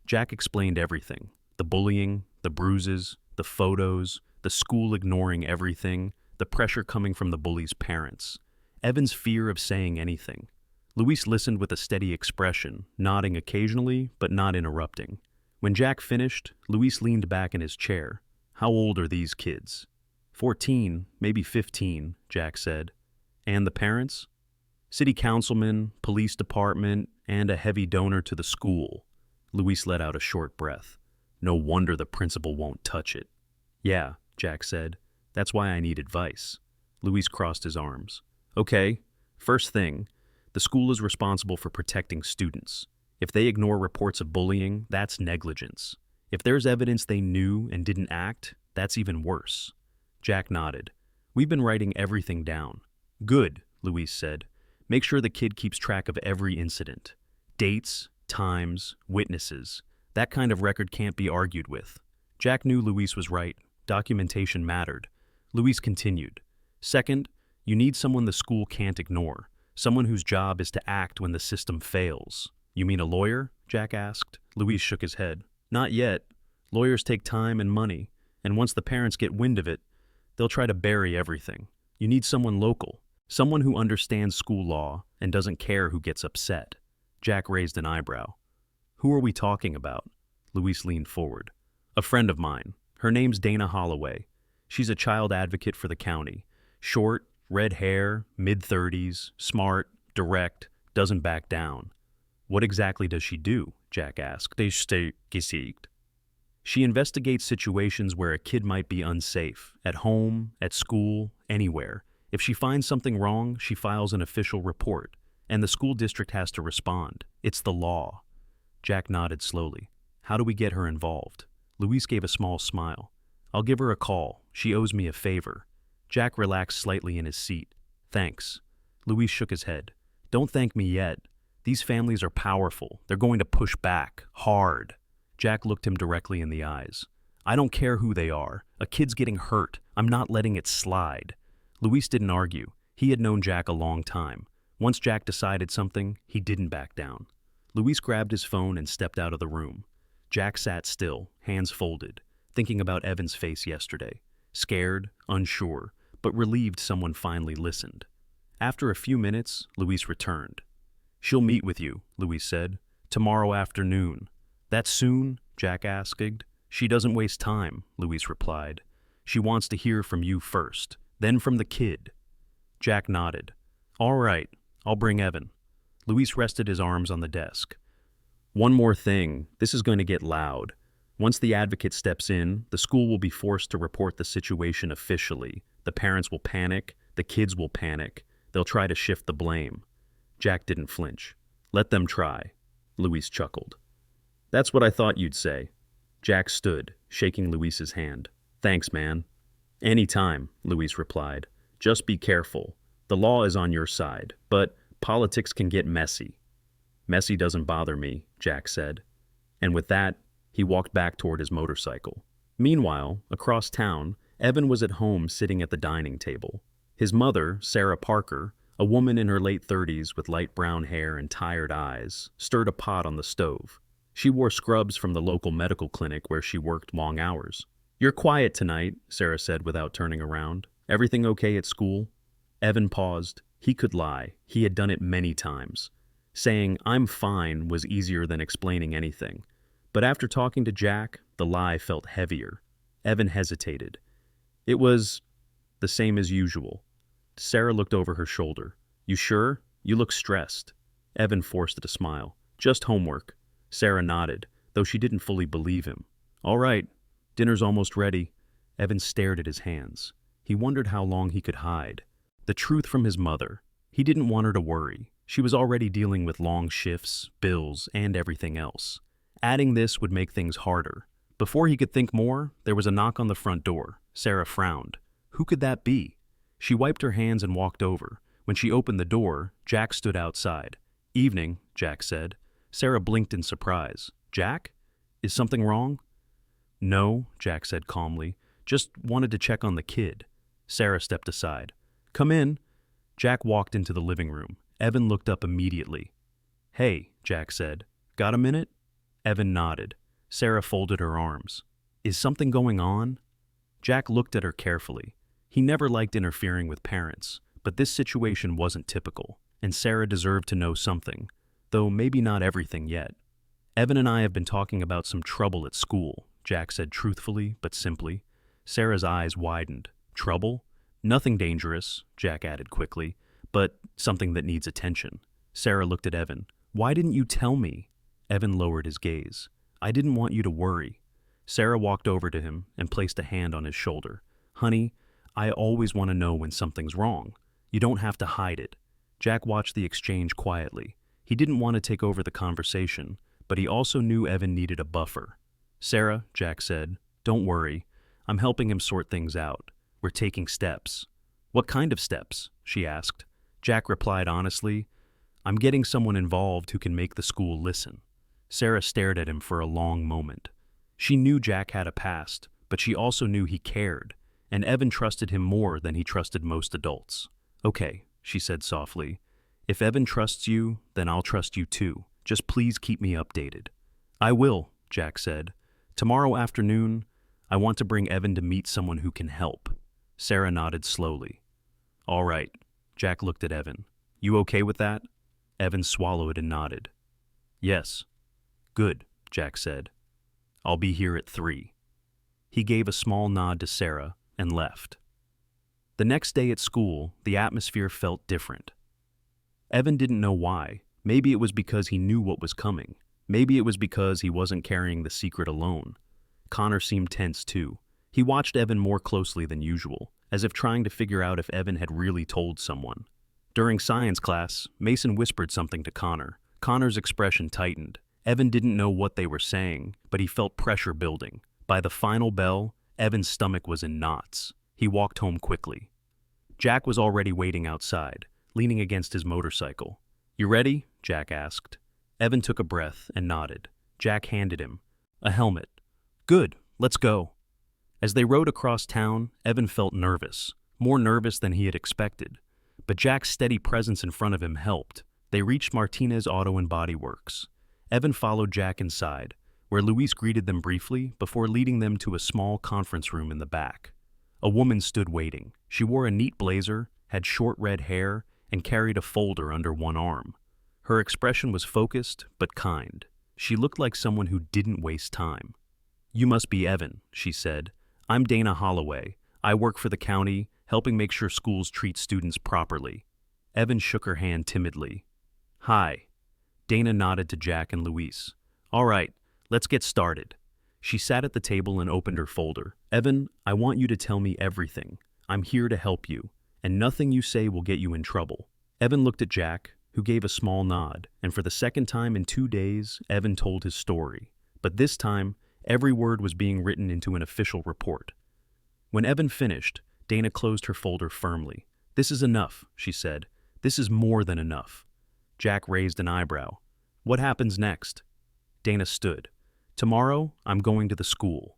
Jack explained everything. The bullying, the bruises, the photos, the school ignoring everything, the pressure coming from the bully's parents. Evan's fear of saying anything. Luis listened with a steady expression, nodding occasionally, but not interrupting. When Jack finished, Luis leaned back in his chair. How old are these kids? 14, maybe 15, Jack said. And the parents? City councilman, police department, and a heavy donor to the school. Luis let out a short breath. No wonder the principal won't touch it. Yeah, Jack said. That's why I need advice. Luis crossed his arms. Okay, first thing, the school is responsible for protecting students. If they ignore reports of bullying, that's negligence. If there's evidence they knew and didn't act, that's even worse. Jack nodded. We've been writing everything down. Good, Luis said. Make sure the kid keeps track of every incident. Dates, times, witnesses. That kind of record can't be argued with. Jack knew Luis was right. Documentation mattered. Luis continued. Second, you need someone the school can't ignore, someone whose job is to act when the system fails. You mean a lawyer? Jack asked. Luis shook his head. Not yet. Lawyers take time and money, and once the parents get wind of it, they'll try to bury everything. You need someone local, someone who understands school law and doesn't care who gets upset. Jack raised an eyebrow. Who are we talking about? Luis leaned forward. A friend of mine. Her name's Dana Holloway. She's a child advocate for the county. Short, red hair, mid-30s, smart, direct, doesn't back down. What exactly does she do? Jack asked. She investigates situations where a kid might be unsafe, at home, at school, anywhere. If she finds something wrong, she files an official report, and the school district has to respond. It's the law. Jack nodded slowly. How do we get her involved? Luis gave a small smile. I'll give her a call. She owes me a favor. Jack relaxed slightly in his seat. Thanks. Luis shook his head. Don't thank me yet. These families are powerful. They're going to push back, hard. Jack looked him directly in the eyes. I don't care who they are. A kid's getting hurt. I'm not letting it slide. Luis didn't argue. He had known Jack a long time. Once Jack decided something, he didn't back down. Luis grabbed his phone and stepped out of the room. Jack sat still, hands folded, thinking about Evan's face yesterday. Scared, unsure, but relieved someone finally listened. After a few minutes, Luis returned. She'll meet with you, Luis said. Tomorrow afternoon. That soon? Jack asked. She doesn't waste time, Luis replied. She wants to hear from you first, then from the kid. Jack nodded. All right, I'll bring Evan. Luis rested his arms on the desk. One more thing, this is going to get loud. Once the advocate steps in, the school will be forced to report the situation officially. The parents will panic, the kids will panic. They'll try to shift the blame. Jack didn't flinch. Let them try. Luis chuckled. That's what I thought you'd say. Jack stood, shaking Luis's hand. Thanks, man. Anytime, Luis replied. Just be careful. The law is on your side, but politics can get messy. Messy doesn't bother me, Jack said. And with that, he walked back toward his motorcycle. Meanwhile, across town, Evan was at home sitting at the dining table. His mother, Sarah Parker, a woman in her late 30s with light brown hair and tired eyes, stirred a pot on the stove. She wore scrubs from the local medical clinic where she worked long hours. You're quiet tonight, Sarah said without turning around. Everything okay at school? Evan paused. He could lie. He had done it many times. Saying, I'm fine, was easier than explaining anything. But after talking to Jack, the lie felt heavier. Evan hesitated. It was the same as usual. Sarah looked over her shoulder. You sure? You look stressed. Evan forced a smile. Just homework. Sarah nodded, though she didn't fully believe him. All right, dinner's almost ready. Evan stared at his hands. He wondered how long he could hide. The truth from his mother. He didn't want her to worry. She was already dealing with long shifts, bills, and everything else. Adding this would make things harder. Before he could think more, there was a knock on the front door. Sarah frowned. Who could that be? She wiped her hands and walked over. When she opened the door, Jack stood outside. Evening, Jack said. Sarah blinked in surprise. Jack? Is something wrong? No, Jack said calmly. Just wanted to check on the kid. Sarah stepped aside. Come in. Jack walked into the living room. Evan looked up immediately. Hey, Jack said. Got a minute? Evan nodded. Sarah folded her arms. Is something going on? Jack looked at her carefully. He never liked interfering with parents, but this situation wasn't typical, and Sarah deserved to know something, though maybe not everything yet. Evan and I have been talking about some trouble at school, Jack said truthfully but simply. Sarah's eyes widened. Trouble? Nothing dangerous, Jack added quickly, but something that needs attention. Sarah looked at Evan. Why didn't you tell me? Evan lowered his gaze. I didn't want you to worry. Sarah walked over to him and placed a hand on his shoulder. Honey, I always want to know when something's wrong. You don't have to hide it. Jack watched the exchange quietly. He didn't want to take over the conversation, but he also knew Evan needed a buffer. Sarah, Jack said, don't worry. I'm helping him sort things out. We're taking steps. What kind of steps? She asked. Jack replied honestly, I'm getting someone involved who can make the school listen. Sarah stared at him for a long moment. She knew Jack had a past, but she also knew he cared. and Evan trusted him more than he trusted most adults. "Okay," she said softly. "If Evan trusts you, then I'll trust you too. Just please keep me updated." "I will," Jack said. "Tomorrow afternoon, I want to bring Evan to meet someone who can help." Sarah nodded slowly. "All right." Jack looked at Evan. "You okay with that?" Evan swallowed and nodded. "Yes." "Good," Jack said. "I'll be here at 3. He gave a small nod to Sarah and left. The next day at school, the atmosphere felt different. Evan didn't know why. Maybe it was because he knew what was coming. Maybe it was because he wasn't carrying the secret alone. Connor seemed tense too. He watched Evan more closely than usual, as if trying to figure out if Evan had really told someone. During science class, Mason whispered something to Connor. Connor's expression tightened. Evan didn't know what they were saying, but he felt pressure building. By the final bell, Evan's stomach was in knots. He walked home quickly. Jack was already waiting outside, leaning against his motorcycle. "You ready?" Jack asked. Evan took a breath and nodded. Jack handed him a helmet. "Good, let's go." As they rode across town, Evan felt nervous, more nervous than he had expected. But Jack's steady presence in front of him helped. They reached Martinez Auto and Body Works. Evan followed Jack inside, where Luis greeted them briefly before leading them to a small conference room in the back. A woman stood waiting. She wore a neat blazer, had short red hair, and carried a folder under one arm. Her expression was focused but kind. She looked like someone who didn't waste time. "You must be Evan," she said. "I'm Dana Holloway. I work for the county, helping make sure schools treat students properly." Evan shook her hand timidly. "Hi." Dana nodded to Jack and Luis. "All right, let's get started." She sat at the table and opened her folder. "Evan, I want you to tell me everything. I'm here to help you, and nothing you say will get you in trouble." Evan looked at Jack, who gave a small nod, and for the second time in 2 days, Evan told his story. But this time, every word was being written into an official report. When Evan finished, Dana closed her folder firmly. "This is enough," she said. "This is more than enough." Jack raised an eyebrow. "What happens next?" Dana stood. "Tomorrow, I'm going to the school."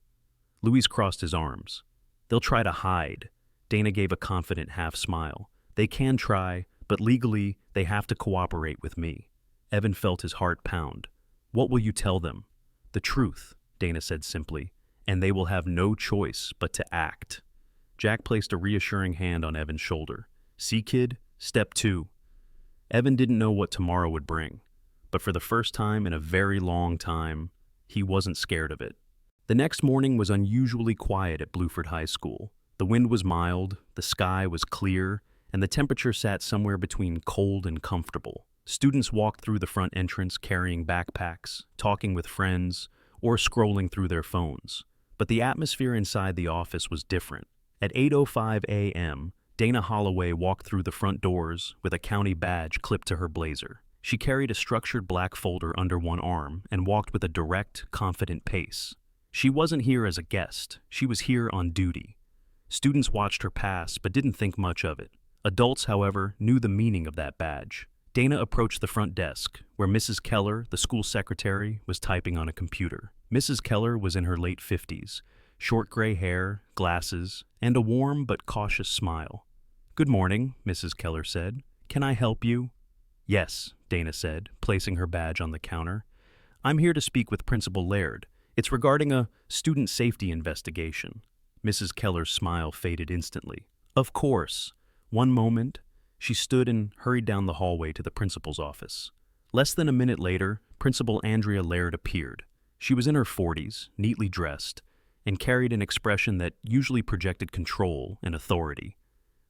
Luis crossed his arms. "They'll try to hide." Dana gave a confident half-smile. "They can try, but legally, they have to cooperate with me." Evan felt his heart pound. "What will you tell them?" "The truth," Dana said simply, "and they will have no choice but to act." Jack placed a reassuring hand on Evan's shoulder. "See, kid? Step 2. Evan didn't know what tomorrow would bring, but for the first time in a very long time, he wasn't scared of it. The next morning was unusually quiet at Blueford High School. The wind was mild, the sky was clear, and the temperature sat somewhere between cold and comfortable. Students walked through the front entrance carrying backpacks, talking with friends, or scrolling through their phones. But the atmosphere inside the office was different. At 8:05 a.m., Dana Holloway walked through the front doors with a county badge clipped to her blazer. She carried a structured black folder under one arm and walked with a direct, confident pace. She wasn't here as a guest. She was here on duty. Students watched her pass but didn't think much of it. Adults, however, knew the meaning of that badge. Dana approached the front desk, where Mrs. Keller, the school secretary, was typing on a computer. Mrs. Keller was in her late 50s, short gray hair, glasses, and a warm but cautious smile. "Good morning," Mrs. Keller said. "Can I help you?" "Yes," Dana said, placing her badge on the counter. "I'm here to speak with Principal Laird. It's regarding a student safety investigation." Mrs. Keller's smile faded instantly. "Of course. One moment." She stood and hurried down the hallway to the principal's office. Less than a minute later, Principal Andrea Laird appeared. She was in her 40s, neatly dressed, and carried an expression that usually projected control and authority.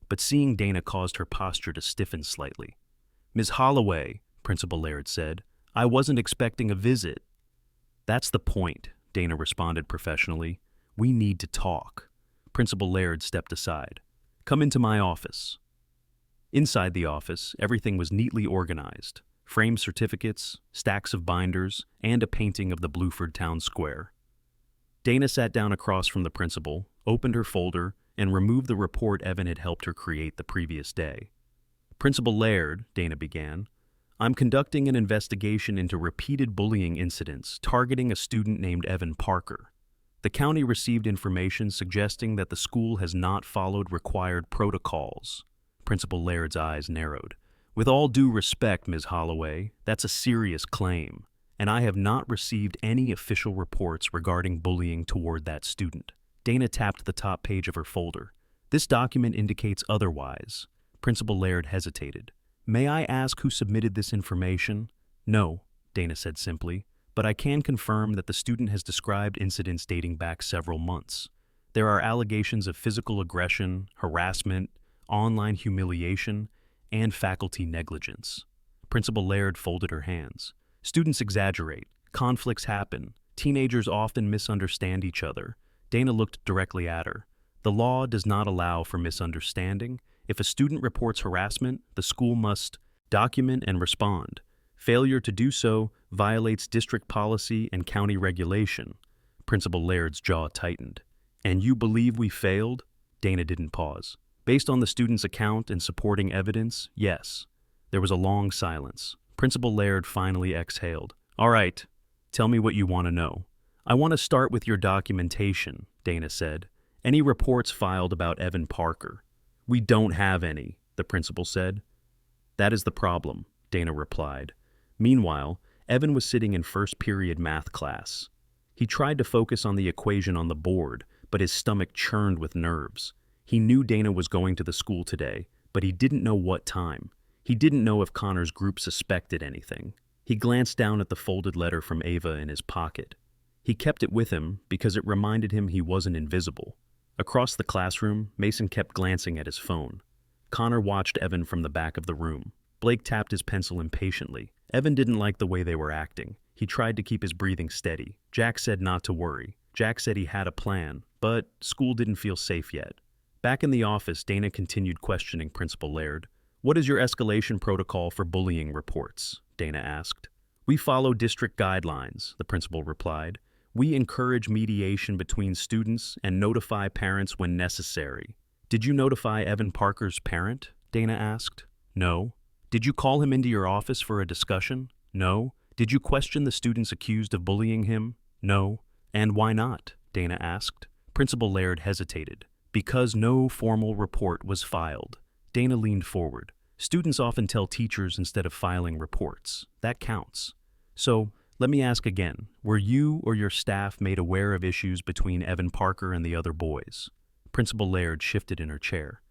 But seeing Dana caused her posture to stiffen slightly. "Ms. Holloway," Principal Laird said, "I wasn't expecting a visit." "That's the point," Dana responded professionally. "We need to talk." Principal Laird stepped aside. "Come into my office." Inside the office, everything was neatly organized. Framed certificates, stacks of binders, and a painting of the Blueford Town Square. Dana sat down across from the principal, opened her folder, and removed the report Evan had helped her create the previous day. "Principal Laird," Dana began, "I'm conducting an investigation into repeated bullying incidents targeting a student named Evan Parker." The county received information suggesting that the school has not followed required protocols. Principal Laird's eyes narrowed. With all due respect, Ms. Holloway, that's a serious claim, and I have not received any official reports regarding bullying toward that student. Dana tapped the top page of her folder. This document indicates otherwise. Principal Laird hesitated. May I ask who submitted this information? No, Dana said simply, but I can confirm that the student has described incidents dating back several months. There are allegations of physical aggression, harassment, online humiliation, and faculty negligence. Principal Laird folded her hands. Students exaggerate. Conflicts happen. Teenagers often misunderstand each other. Dana looked directly at her. The law does not allow for misunderstanding. If a student reports harassment, the school must document and respond. Failure to do so violates district policy and county regulation. Principal Laird's jaw tightened. And you believe we failed? Dana didn't pause. Based on the student's account and supporting evidence, yes. There was a long silence. Principal Laird finally exhaled. All right, tell me what you want to know. I want to start with your documentation, Dana said. Any reports filed about Evan Parker? We don't have any, the principal said. That is the problem, Dana replied. Meanwhile, Evan was sitting in first period math class. He tried to focus on the equation on the board, but his stomach churned with nerves. He knew Dana was going to the school today, but he didn't know what time. He didn't know if Connor's group suspected anything. He glanced down at the folded letter from Ava in his pocket. He kept it with him because it reminded him he wasn't invisible. Across the classroom, Mason kept glancing at his phone. Connor watched Evan from the back of the room. Blake tapped his pencil impatiently. Evan didn't like the way they were acting. He tried to keep his breathing steady. Jack said not to worry. Jack said he had a plan, but school didn't feel safe yet. Back in the office, Dana continued questioning Principal Laird. What is your escalation protocol for bullying reports? Dana asked. We follow district guidelines, the principal replied. We encourage mediation between students and notify parents when necessary. Did you notify Evan Parker's parent? Dana asked. No. Did you call him into your office for a discussion? No. Did you question the students accused of bullying him? No. And why not? Dana asked. Principal Laird hesitated. Because no formal report was filed. Dana leaned forward. Students often tell teachers instead of filing reports. That counts. So, let me ask again. Were you or your staff made aware of issues between Evan Parker and the other boys? Principal Laird shifted in her chair.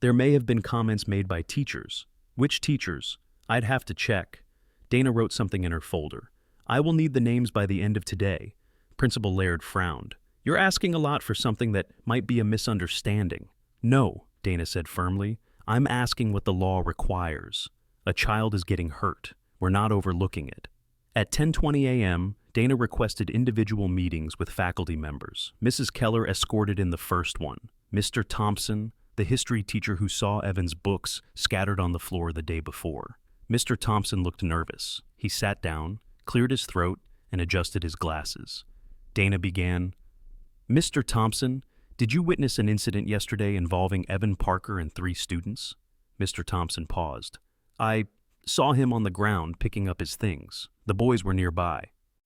There may have been comments made by teachers. Which teachers? I'd have to check. Dana wrote something in her folder. I will need the names by the end of today. Principal Laird frowned. You're asking a lot for something that might be a misunderstanding. No, Dana said firmly. I'm asking what the law requires. A child is getting hurt. We're not overlooking it. At 10:20 a.m., Dana requested individual meetings with faculty members. Mrs. Keller escorted in the first one. Mr. Thompson, the history teacher who saw Evan's books scattered on the floor the day before. Mr. Thompson looked nervous. He sat down, cleared his throat, and adjusted his glasses. Dana began, Mr. Thompson, did you witness an incident yesterday involving Evan Parker and 3 students? Mr. Thompson paused. I saw him on the ground picking up his things. The boys were nearby.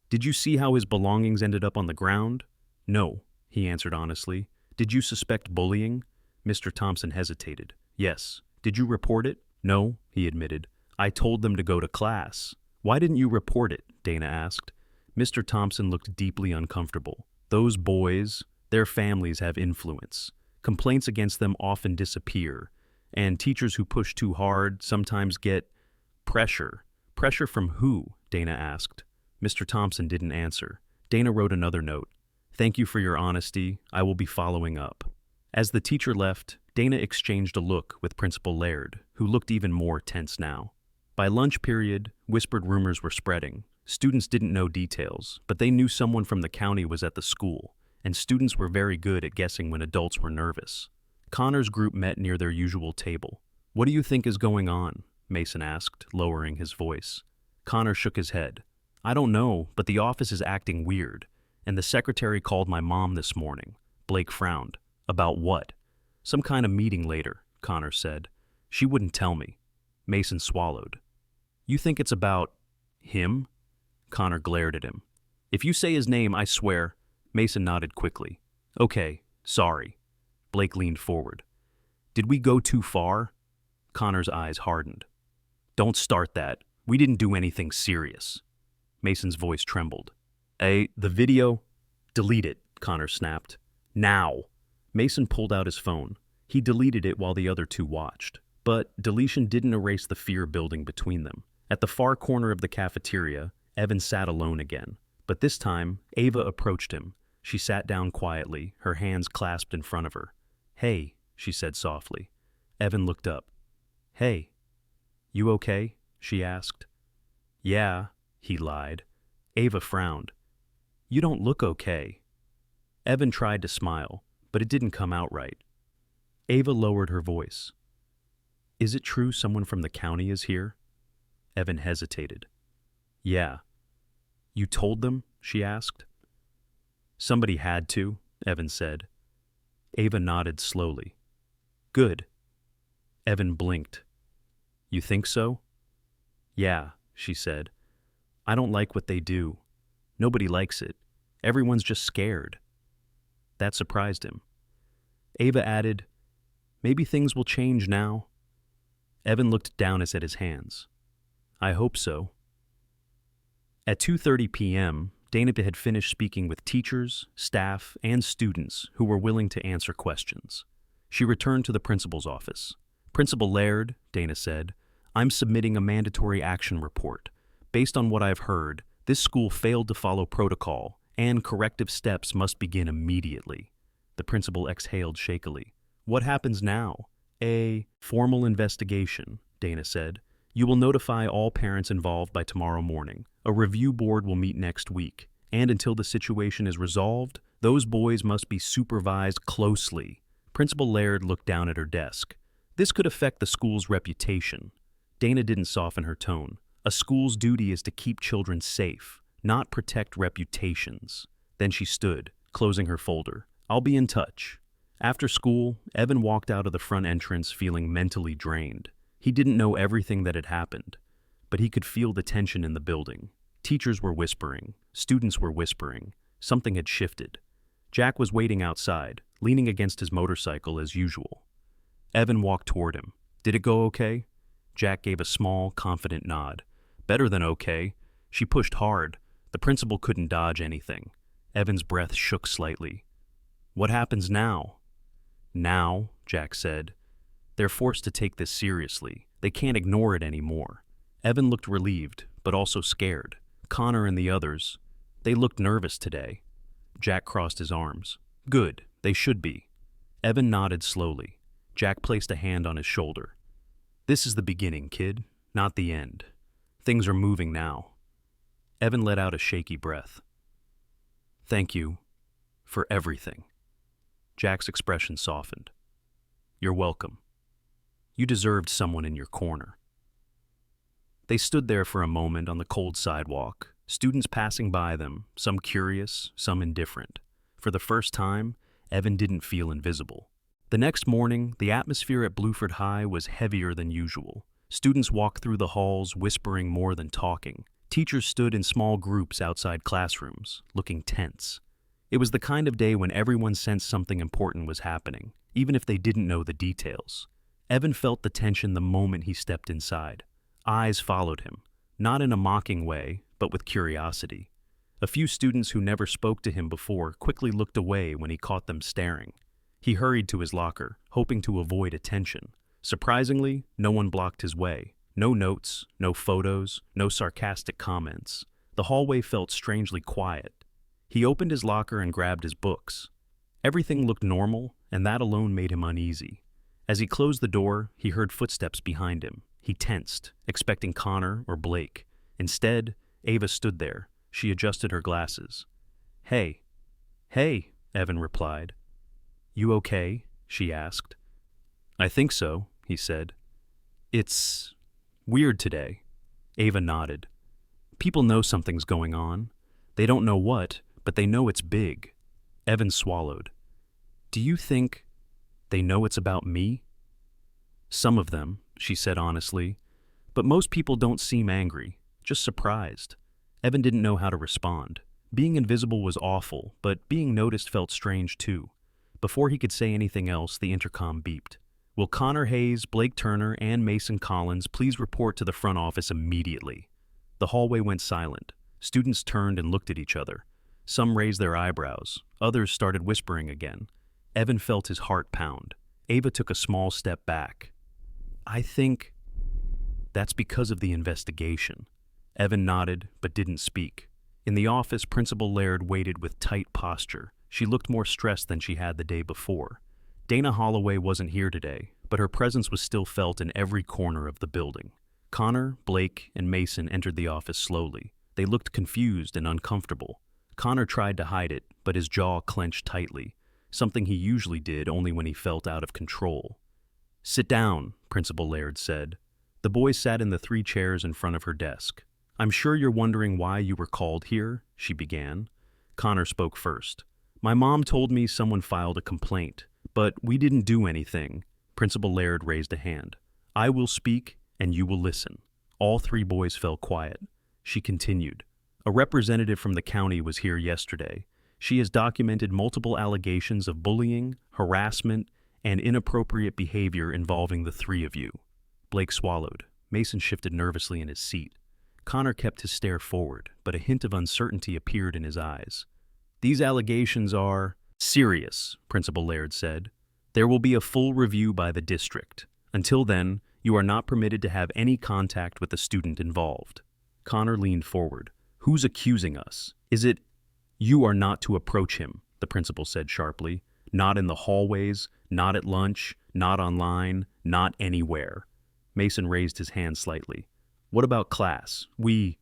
Did you see how his belongings ended up on the ground? No, he answered honestly. Did you suspect bullying? Mr. Thompson hesitated. Yes. Did you report it? No, he admitted. I told them to go to class. Why didn't you report it? Dana asked. Mr. Thompson looked deeply uncomfortable. Those boys, their families have influence. Complaints against them often disappear, and teachers who push too hard sometimes get pressure. Pressure from who? Dana asked. Mr. Thompson didn't answer. Dana wrote another note. Thank you for your honesty. I will be following up. As the teacher left, Dana exchanged a look with Principal Laird, who looked even more tense now. By lunch period, whispered rumors were spreading. Students didn't know details, but they knew someone from the county was at the school, and students were very good at guessing when adults were nervous. Connor's group met near their usual table. What do you think is going on? Mason asked, lowering his voice. Connor shook his head. I don't know, but the office is acting weird, and the secretary called my mom this morning. Blake frowned. About what? Some kind of meeting later, Connor said. She wouldn't tell me. Mason swallowed. You think it's about him? Connor glared at him. If you say his name, I swear. Mason nodded quickly. Okay, sorry. Blake leaned forward. Did we go too far? Connor's eyes hardened. Don't start that. We didn't do anything serious. Mason's voice trembled. The video? Delete it, Connor snapped. Now. Mason pulled out his phone. He deleted it while the other two watched. But deletion didn't erase the fear building between them. At the far corner of the cafeteria, Evan sat alone again. But this time, Ava approached him. She sat down quietly, her hands clasped in front of her. Hey, she said softly. Evan looked up. Hey, you okay? She asked. Yeah, he lied. Ava frowned. You don't look okay. Evan tried to smile, but it didn't come out right. Ava lowered her voice. Is it true someone from the county is here? Evan hesitated. Yeah. You told them? She asked. Somebody had to, Evan said. Ava nodded slowly. Good. Evan blinked. You think so? Yeah, she said. I don't like what they do. Nobody likes it. Everyone's just scared. That surprised him. Ava added, Maybe things will change now. Evan looked down at his hands. I hope so. At 2:30 p.m., Dana had finished speaking with teachers, staff, and students who were willing to answer questions. She returned to the principal's office. Principal Laird, Dana said, I'm submitting a mandatory action report. Based on what I've heard, this school failed to follow protocol, and corrective steps must begin immediately. The principal exhaled shakily. What happens now? A formal investigation, Dana said. You will notify all parents involved by tomorrow morning. A review board will meet next week, and until the situation is resolved, those boys must be supervised closely. Principal Laird looked down at her desk. This could affect the school's reputation. Dana didn't soften her tone. A school's duty is to keep children safe, not protect reputations. Then she stood, closing her folder. I'll be in touch. After school, Evan walked out of the front entrance feeling mentally drained. He didn't know everything that had happened, but he could feel the tension in the building. Teachers were whispering. Students were whispering. Something had shifted. Jack was waiting outside, leaning against his motorcycle as usual. Evan walked toward him. Did it go okay? Jack gave a small, confident nod. Better than okay. She pushed hard. The principal couldn't dodge anything. Evan's breath shook slightly. What happens now? Now, Jack said. They're forced to take this seriously. They can't ignore it anymore. Evan looked relieved, but also scared. Connor and the others, they looked nervous today. Jack crossed his arms. Good, they should be. Evan nodded slowly. Jack placed a hand on his shoulder. This is the beginning, kid, not the end. Things are moving now. Evan let out a shaky breath. Thank you for everything. Jack's expression softened. You're welcome. You deserved someone in your corner. They stood there for a moment on the cold sidewalk, students passing by them, some curious, some indifferent. For the first time, Evan didn't feel invisible. The next morning, the atmosphere at Blueford High was heavier than usual. Students walked through the halls, whispering more than talking. Teachers stood in small groups outside classrooms, looking tense. It was the kind of day when everyone sensed something important was happening, even if they didn't know the details. Evan felt the tension the moment he stepped inside. Eyes followed him, not in a mocking way, but with curiosity. A few students who never spoke to him before quickly looked away when he caught them staring. He hurried to his locker, hoping to avoid attention. Surprisingly, no one blocked his way. No notes, no photos, no sarcastic comments. The hallway felt strangely quiet. He opened his locker and grabbed his books. Everything looked normal, and that alone made him uneasy. As he closed the door, he heard footsteps behind him. He tensed, expecting Connor or Blake. Instead, Ava stood there. She adjusted her glasses. Hey, Evan replied. You okay? She asked. I think so, he said. It's weird today. Ava nodded. People know something's going on. They don't know what, but they know it's big. Evan swallowed. Do you think they know it's about me? Some of them, she said honestly, but most people don't seem angry, just surprised. Evan didn't know how to respond. Being invisible was awful, but being noticed felt strange too. Before he could say anything else, the intercom beeped. Will Connor Hayes, Blake Turner, and Mason Collins please report to the front office immediately? The hallway went silent. Students turned and looked at each other. Some raised their eyebrows. Others started whispering again. Evan felt his heart pound. Ava took a small step back. I think that's because of the investigation. Evan nodded, but didn't speak. In the office, Principal Laird waited with tight posture. She looked more stressed than she had the day before. Dana Holloway wasn't here today, but her presence was still felt in every corner of the building. Connor, Blake, and Mason entered the office slowly. They looked confused and uncomfortable. Connor tried to hide it, but his jaw clenched tightly, something he usually did only when he felt out of control. Sit down, Principal Laird said. The boys sat in the 3 chairs in front of her desk. I'm sure you're wondering why you were called here, she began. Connor spoke first. My mom told me someone filed a complaint, but we didn't do anything. Principal Laird raised a hand. I will speak, and you will listen. All 3 boys fell quiet. She continued. A representative from the county was here yesterday. She has documented multiple allegations of bullying, harassment, and inappropriate behavior involving the 3 of you. Blake swallowed. Mason shifted nervously in his seat. Connor kept his stare forward, but a hint of uncertainty appeared in his eyes. These allegations are serious, Principal Laird said. There will be a full review by the district. Until then, you are not permitted to have any contact with the student involved. Connor leaned forward. Who's accusing us? Is it... You are not to approach him, the principal said sharply. Not in the hallways, not at lunch, not online, not anywhere. Mason raised his hand slightly. What about class? We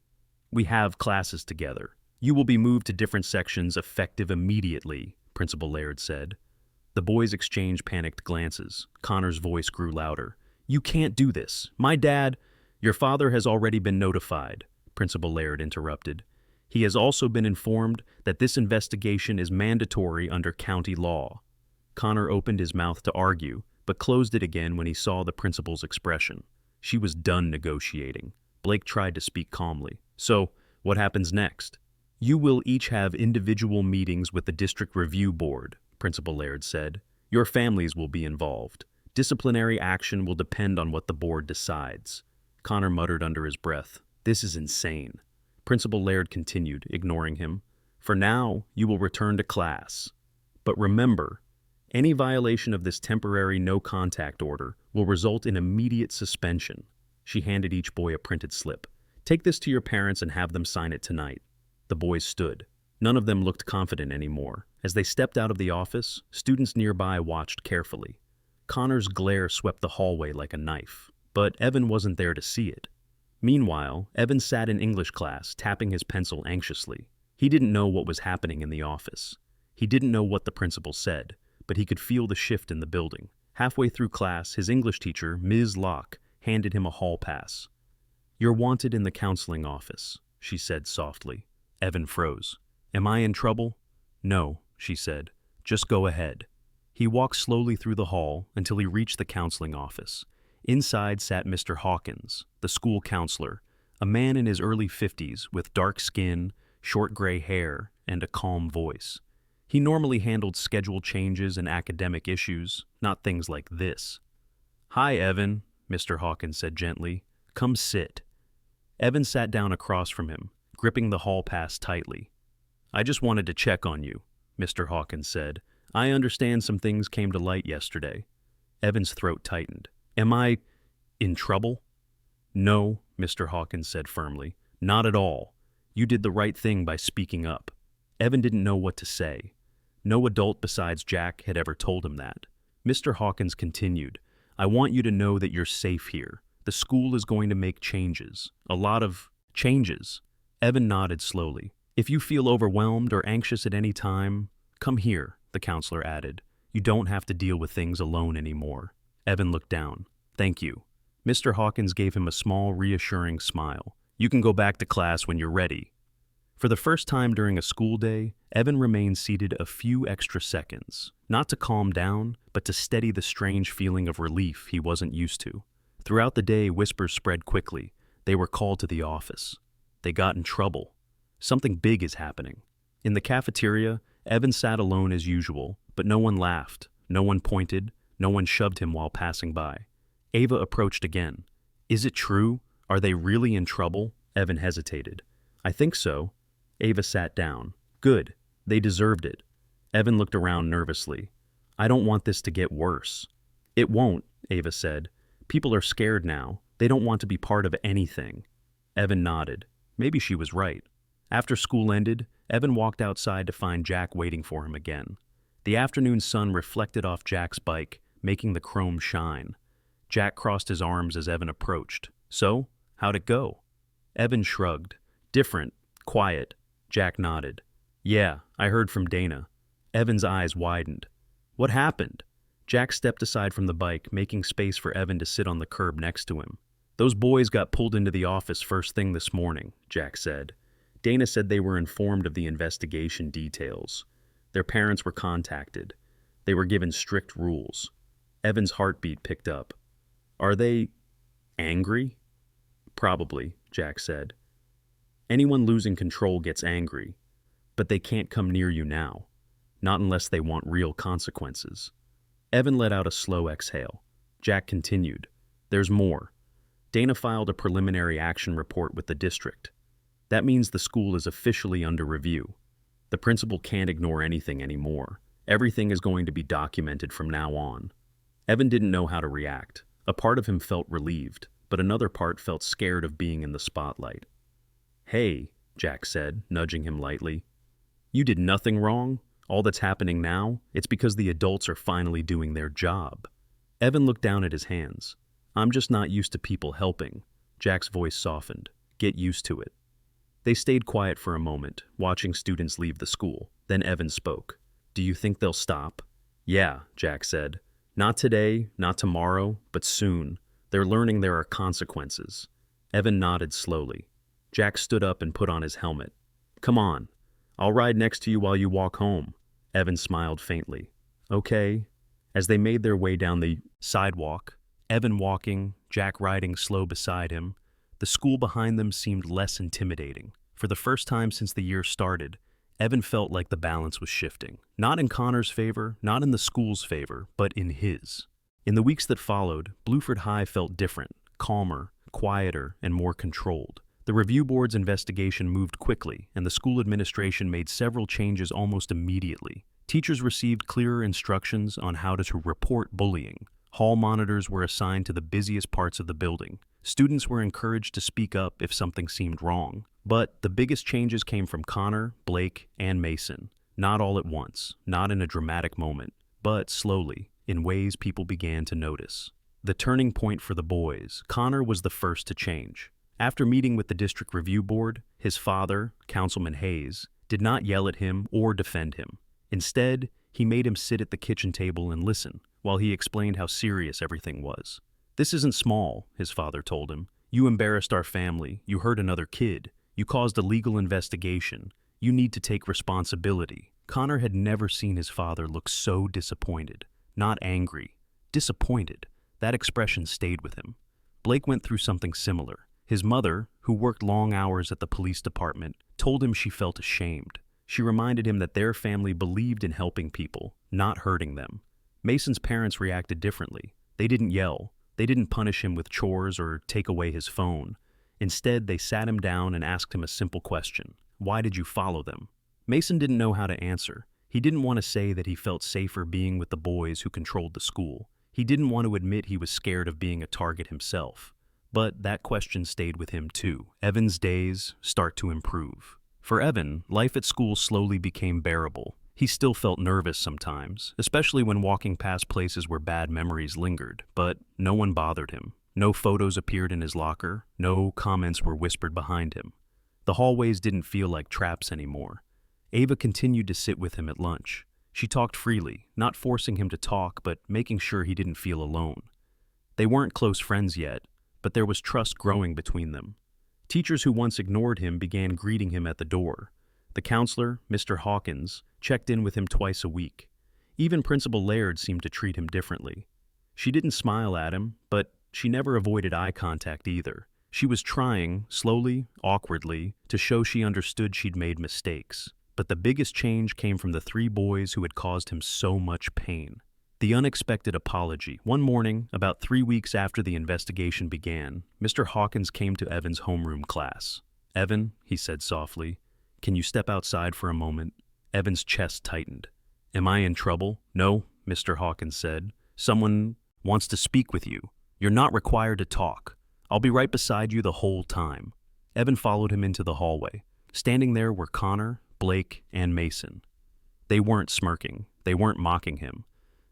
have classes together. You will be moved to different sections effective immediately, Principal Laird said. The boys exchanged panicked glances. Connor's voice grew louder. You can't do this. My dad... Your father has already been notified, Principal Laird interrupted. He has also been informed that this investigation is mandatory under county law. Connor opened his mouth to argue, but closed it again when he saw the principal's expression. She was done negotiating. Blake tried to speak calmly. So, what happens next? You will each have individual meetings with the district review board, Principal Laird said. Your families will be involved. Disciplinary action will depend on what the board decides. Connor muttered under his breath. This is insane. Principal Laird continued, ignoring him. For now, you will return to class. But remember, any violation of this temporary no-contact order will result in immediate suspension. She handed each boy a printed slip. Take this to your parents and have them sign it tonight. The boys stood. None of them looked confident anymore. As they stepped out of the office, students nearby watched carefully. Connor's glare swept the hallway like a knife, but Evan wasn't there to see it. Meanwhile, Evan sat in English class, tapping his pencil anxiously. He didn't know what was happening in the office. He didn't know what the principal said, but he could feel the shift in the building. Halfway through class, his English teacher, Ms. Locke, handed him a hall pass. You're wanted in the counseling office, she said softly. Evan froze. Am I in trouble? No, she said. Just go ahead. He walked slowly through the hall until he reached the counseling office. Inside sat Mr. Hawkins, the school counselor, a man in his early 50s with dark skin, short gray hair, and a calm voice. He normally handled schedule changes and academic issues, not things like this. Hi, Evan, Mr. Hawkins said gently. Come sit. Evan sat down across from him, gripping the hall pass tightly. I just wanted to check on you, Mr. Hawkins said. I understand some things came to light yesterday. Evan's throat tightened. Am I in trouble? No, Mr. Hawkins said firmly. Not at all. You did the right thing by speaking up. Evan didn't know what to say. No adult besides Jack had ever told him that. Mr. Hawkins continued, I want you to know that you're safe here. The school is going to make changes. A lot of changes. Evan nodded slowly. If you feel overwhelmed or anxious at any time, come here, the counselor added. You don't have to deal with things alone anymore. Evan looked down. Thank you. Mr. Hawkins gave him a small, reassuring smile. You can go back to class when you're ready. For the first time during a school day, Evan remained seated a few extra seconds, not to calm down, but to steady the strange feeling of relief he wasn't used to. Throughout the day, whispers spread quickly. They were called to the office. They got in trouble. Something big is happening. In the cafeteria, Evan sat alone as usual, but no one laughed, no one pointed, no one shoved him while passing by. Ava approached again. Is it true? Are they really in trouble? Evan hesitated. I think so. Ava sat down. Good. They deserved it. Evan looked around nervously. I don't want this to get worse. It won't, Ava said. People are scared now. They don't want to be part of anything. Evan nodded. Maybe she was right. After school ended, Evan walked outside to find Jack waiting for him again. The afternoon sun reflected off Jack's bike, making the chrome shine. Jack crossed his arms as Evan approached. So, how'd it go? Evan shrugged. Different. Quiet. Jack nodded. Yeah, I heard from Dana. Evan's eyes widened. What happened? Jack stepped aside from the bike, making space for Evan to sit on the curb next to him. Those boys got pulled into the office first thing this morning, Jack said. Dana said they were informed of the investigation details. Their parents were contacted. They were given strict rules. Evan's heartbeat picked up. Are they angry? Probably, Jack said. Anyone losing control gets angry, but they can't come near you now, not unless they want real consequences. Evan let out a slow exhale. Jack continued. There's more. Dana filed a preliminary action report with the district. That means the school is officially under review. The principal can't ignore anything anymore. Everything is going to be documented from now on. Evan didn't know how to react. A part of him felt relieved, but another part felt scared of being in the spotlight. Hey, Jack said, nudging him lightly. You did nothing wrong. All that's happening now, it's because the adults are finally doing their job. Evan looked down at his hands. I'm just not used to people helping. Jack's voice softened. Get used to it. They stayed quiet for a moment, watching students leave the school. Then Evan spoke. Do you think they'll stop? Yeah, Jack said. Not today, not tomorrow, but soon. They're learning there are consequences. Evan nodded slowly. Jack stood up and put on his helmet. Come on. I'll ride next to you while you walk home. Evan smiled faintly. Okay. As they made their way down the sidewalk, Evan walking, Jack riding slow beside him, the school behind them seemed less intimidating. For the first time since the year started, Evan felt like the balance was shifting. Not in Connor's favor, not in the school's favor, but in his. In the weeks that followed, Blueford High felt different, calmer, quieter, and more controlled. The review board's investigation moved quickly, and the school administration made several changes almost immediately. Teachers received clearer instructions on how to report bullying. Hall monitors were assigned to the busiest parts of the building. Students were encouraged to speak up if something seemed wrong. But the biggest changes came from Connor, Blake, and Mason. Not all at once, not in a dramatic moment, but slowly, in ways people began to notice. The turning point for the boys, Connor was the first to change. After meeting with the district review board, his father, Councilman Hayes, did not yell at him or defend him. Instead, he made him sit at the kitchen table and listen, while he explained how serious everything was. This isn't small, his father told him. You embarrassed our family, you hurt another kid, you caused a legal investigation, you need to take responsibility. Connor had never seen his father look so disappointed. Not angry, disappointed. That expression stayed with him. Blake went through something similar. His mother, who worked long hours at the police department, told him she felt ashamed. She reminded him that their family believed in helping people, not hurting them. Mason's parents reacted differently. They didn't yell. They didn't punish him with chores or take away his phone. Instead, they sat him down and asked him a simple question. Why did you follow them? Mason didn't know how to answer. He didn't want to say that he felt safer being with the boys who controlled the school. He didn't want to admit he was scared of being a target himself. But that question stayed with him too. Evan's days start to improve. For Evan, life at school slowly became bearable. He still felt nervous sometimes, especially when walking past places where bad memories lingered, but no one bothered him. No photos appeared in his locker, no comments were whispered behind him. The hallways didn't feel like traps anymore. Ava continued to sit with him at lunch. She talked freely, not forcing him to talk, but making sure he didn't feel alone. They weren't close friends yet, but there was trust growing between them. Teachers who once ignored him began greeting him at the door. The counselor, Mr. Hawkins, checked in with him twice a week. Even Principal Laird seemed to treat him differently. She didn't smile at him, but she never avoided eye contact either. She was trying, slowly, awkwardly, to show she understood she'd made mistakes. but the biggest change came from the three boys who had caused him so much pain. The unexpected apology. One morning, about 3 weeks after the investigation began, Mr. Hawkins came to Evan's homeroom class. "Evan," he said softly, "can you step outside for a moment?" Evan's chest tightened. "Am I in trouble?" "No," Mr. Hawkins said. "Someone wants to speak with you. You're not required to talk. I'll be right beside you the whole time." Evan followed him into the hallway. Standing there were Connor, Blake, and Mason. They weren't smirking. They weren't mocking him.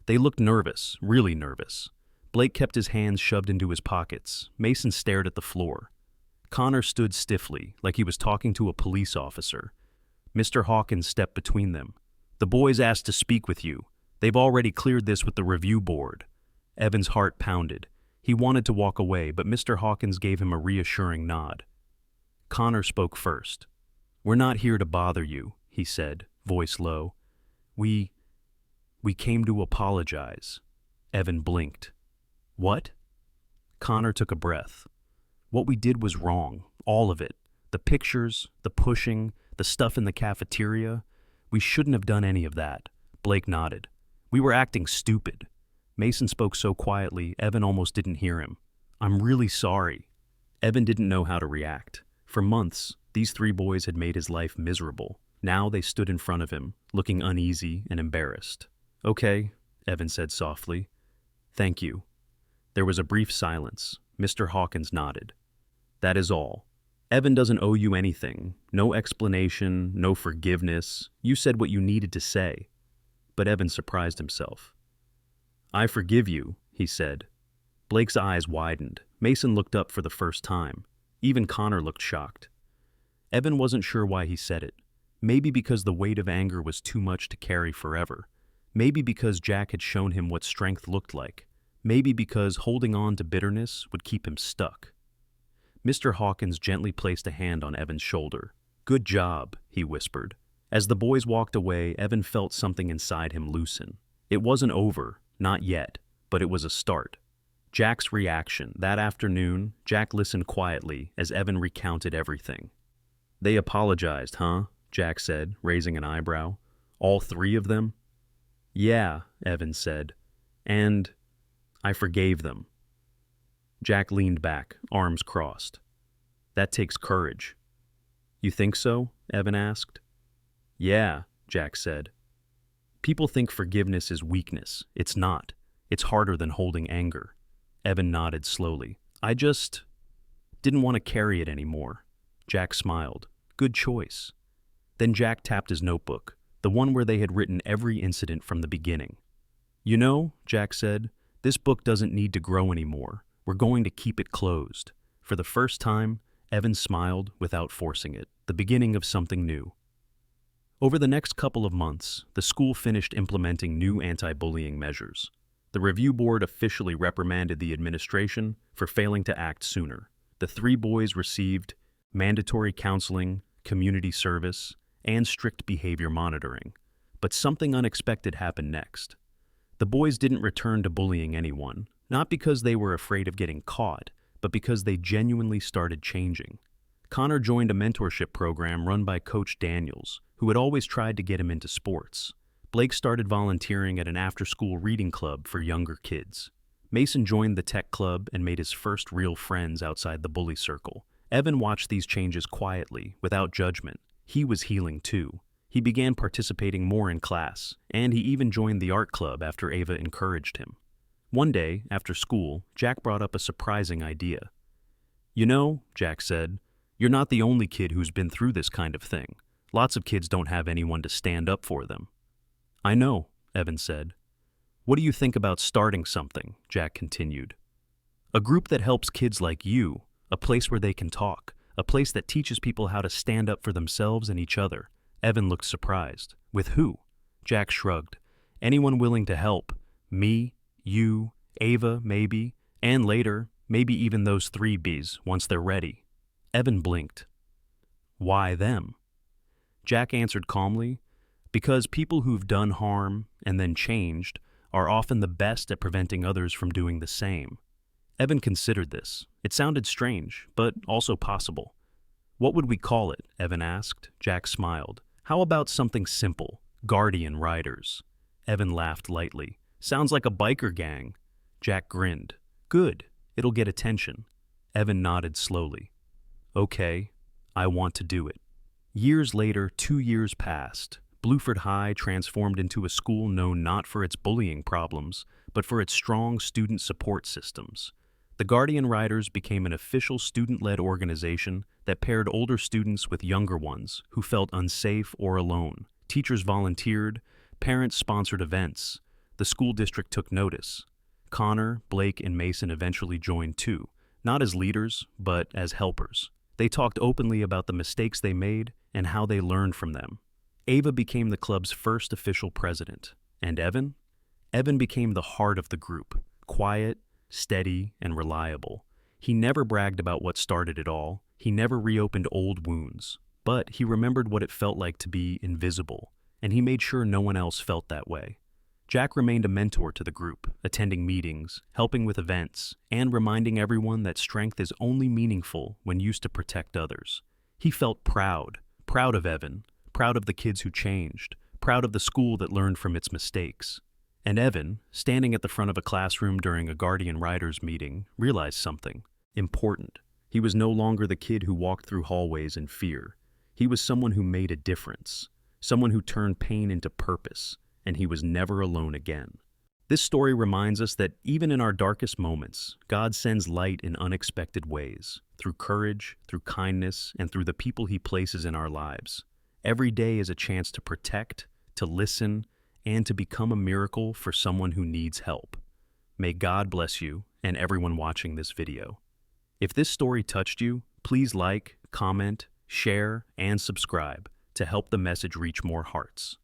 They looked nervous, really nervous. Blake kept his hands shoved into his pockets. Mason stared at the floor. Connor stood stiffly, like he was talking to a police officer. Mr. Hawkins stepped between them. "The boys asked to speak with you. They've already cleared this with the review board." Evan's heart pounded. He wanted to walk away, but Mr. Hawkins gave him a reassuring nod. Connor spoke first. "We're not here to bother you," he said, voice low. We came to apologize." Evan blinked. "What?" Connor took a breath. "What we did was wrong, all of it. The pictures, the pushing, the stuff in the cafeteria. We shouldn't have done any of that." Blake nodded. "We were acting stupid." Mason spoke so quietly, Evan almost didn't hear him. "I'm really sorry." Evan didn't know how to react. For months, these three boys had made his life miserable. Now they stood in front of him, looking uneasy and embarrassed. "Okay," Evan said softly. "Thank you." There was a brief silence. Mr. Hawkins nodded. "That is all. Evan doesn't owe you anything. No explanation, no forgiveness. You said what you needed to say." But Evan surprised himself. "I forgive you," he said. Blake's eyes widened. Mason looked up for the first time. Even Connor looked shocked. Evan wasn't sure why he said it. Maybe because the weight of anger was too much to carry forever. Maybe because Jack had shown him what strength looked like. Maybe because holding on to bitterness would keep him stuck. Mr. Hawkins gently placed a hand on Evan's shoulder. "Good job," he whispered. As the boys walked away, Evan felt something inside him loosen. It wasn't over, not yet, but it was a start. Jack's reaction. That afternoon, Jack listened quietly as Evan recounted everything. "They apologized, huh?" Jack said, raising an eyebrow. "All three of them?" "Yeah," Evan said. "And I forgave them." Jack leaned back, arms crossed. "That takes courage." "You think so?" Evan asked. "Yeah," Jack said. "People think forgiveness is weakness. It's not. It's harder than holding anger." Evan nodded slowly. "I just didn't want to carry it anymore." Jack smiled. "Good choice." Then Jack tapped his notebook, the one where they had written every incident from the beginning. "You know," Jack said, "this book doesn't need to grow anymore. We're going to keep it closed." For the first time, Evan smiled without forcing it, the beginning of something new. Over the next couple of months, the school finished implementing new anti-bullying measures. The review board officially reprimanded the administration for failing to act sooner. The three boys received mandatory counseling, community service, and strict behavior monitoring. But something unexpected happened next. The boys didn't return to bullying anyone, not because they were afraid of getting caught, but because they genuinely started changing. Connor joined a mentorship program run by Coach Daniels, who had always tried to get him into sports. Blake started volunteering at an after-school reading club for younger kids. Mason joined the tech club and made his first real friends outside the bully circle. Evan watched these changes quietly, without judgment. He was healing too. He began participating more in class, and he even joined the art club after Ava encouraged him. One day, after school, Jack brought up a surprising idea. "You know," Jack said, "you're not the only kid who's been through this kind of thing. Lots of kids don't have anyone to stand up for them." "I know," Evan said. "What do you think about starting something?" Jack continued. "A group that helps kids like you, a place where they can talk, a place that teaches people how to stand up for themselves and each other." Evan looked surprised. "With who?" Jack shrugged. "Anyone willing to help. Me, you, Ava, maybe, and later, maybe even those three Bs once they're ready." Evan blinked. "Why them?" Jack answered calmly, "Because people who've done harm and then changed are often the best at preventing others from doing the same." Evan considered this. It sounded strange, but also possible. "What would we call it?" Evan asked. Jack smiled. How about something simple? Guardian riders. Evan laughed lightly. Sounds like a biker gang. Jack grinned. Good. It'll get attention. Evan nodded slowly. Okay, I want to do it. Years later, 2 years passed. Blueford High transformed into a school known not for its bullying problems, but for its strong student support systems. The Guardian Riders became an official student-led organization that paired older students with younger ones who felt unsafe or alone. Teachers volunteered, parents sponsored events. The school district took notice. Connor, Blake, and Mason eventually joined too, not as leaders, but as helpers. They talked openly about the mistakes they made and how they learned from them. Ava became the club's first official president. And Evan? Evan became the heart of the group, quiet, steady, and reliable. He never bragged about what started it all. He never reopened old wounds. But he remembered what it felt like to be invisible, and he made sure no one else felt that way. Jack remained a mentor to the group, attending meetings, helping with events, and reminding everyone that strength is only meaningful when used to protect others. He felt proud of Evan, proud of the kids who changed, proud of the school that learned from its mistakes. And Evan, standing at the front of a classroom during a Guardian Riders meeting, realized something important. He was no longer the kid who walked through hallways in fear. He was someone who made a difference, someone who turned pain into purpose, and he was never alone again. This story reminds us that even in our darkest moments, God sends light in unexpected ways, through courage, through kindness, and through the people He places in our lives. Every day is a chance to protect, to listen, and to become a miracle for someone who needs help. May God bless you and everyone watching this video. If this story touched you, please like, comment, share, and subscribe to help the message reach more hearts.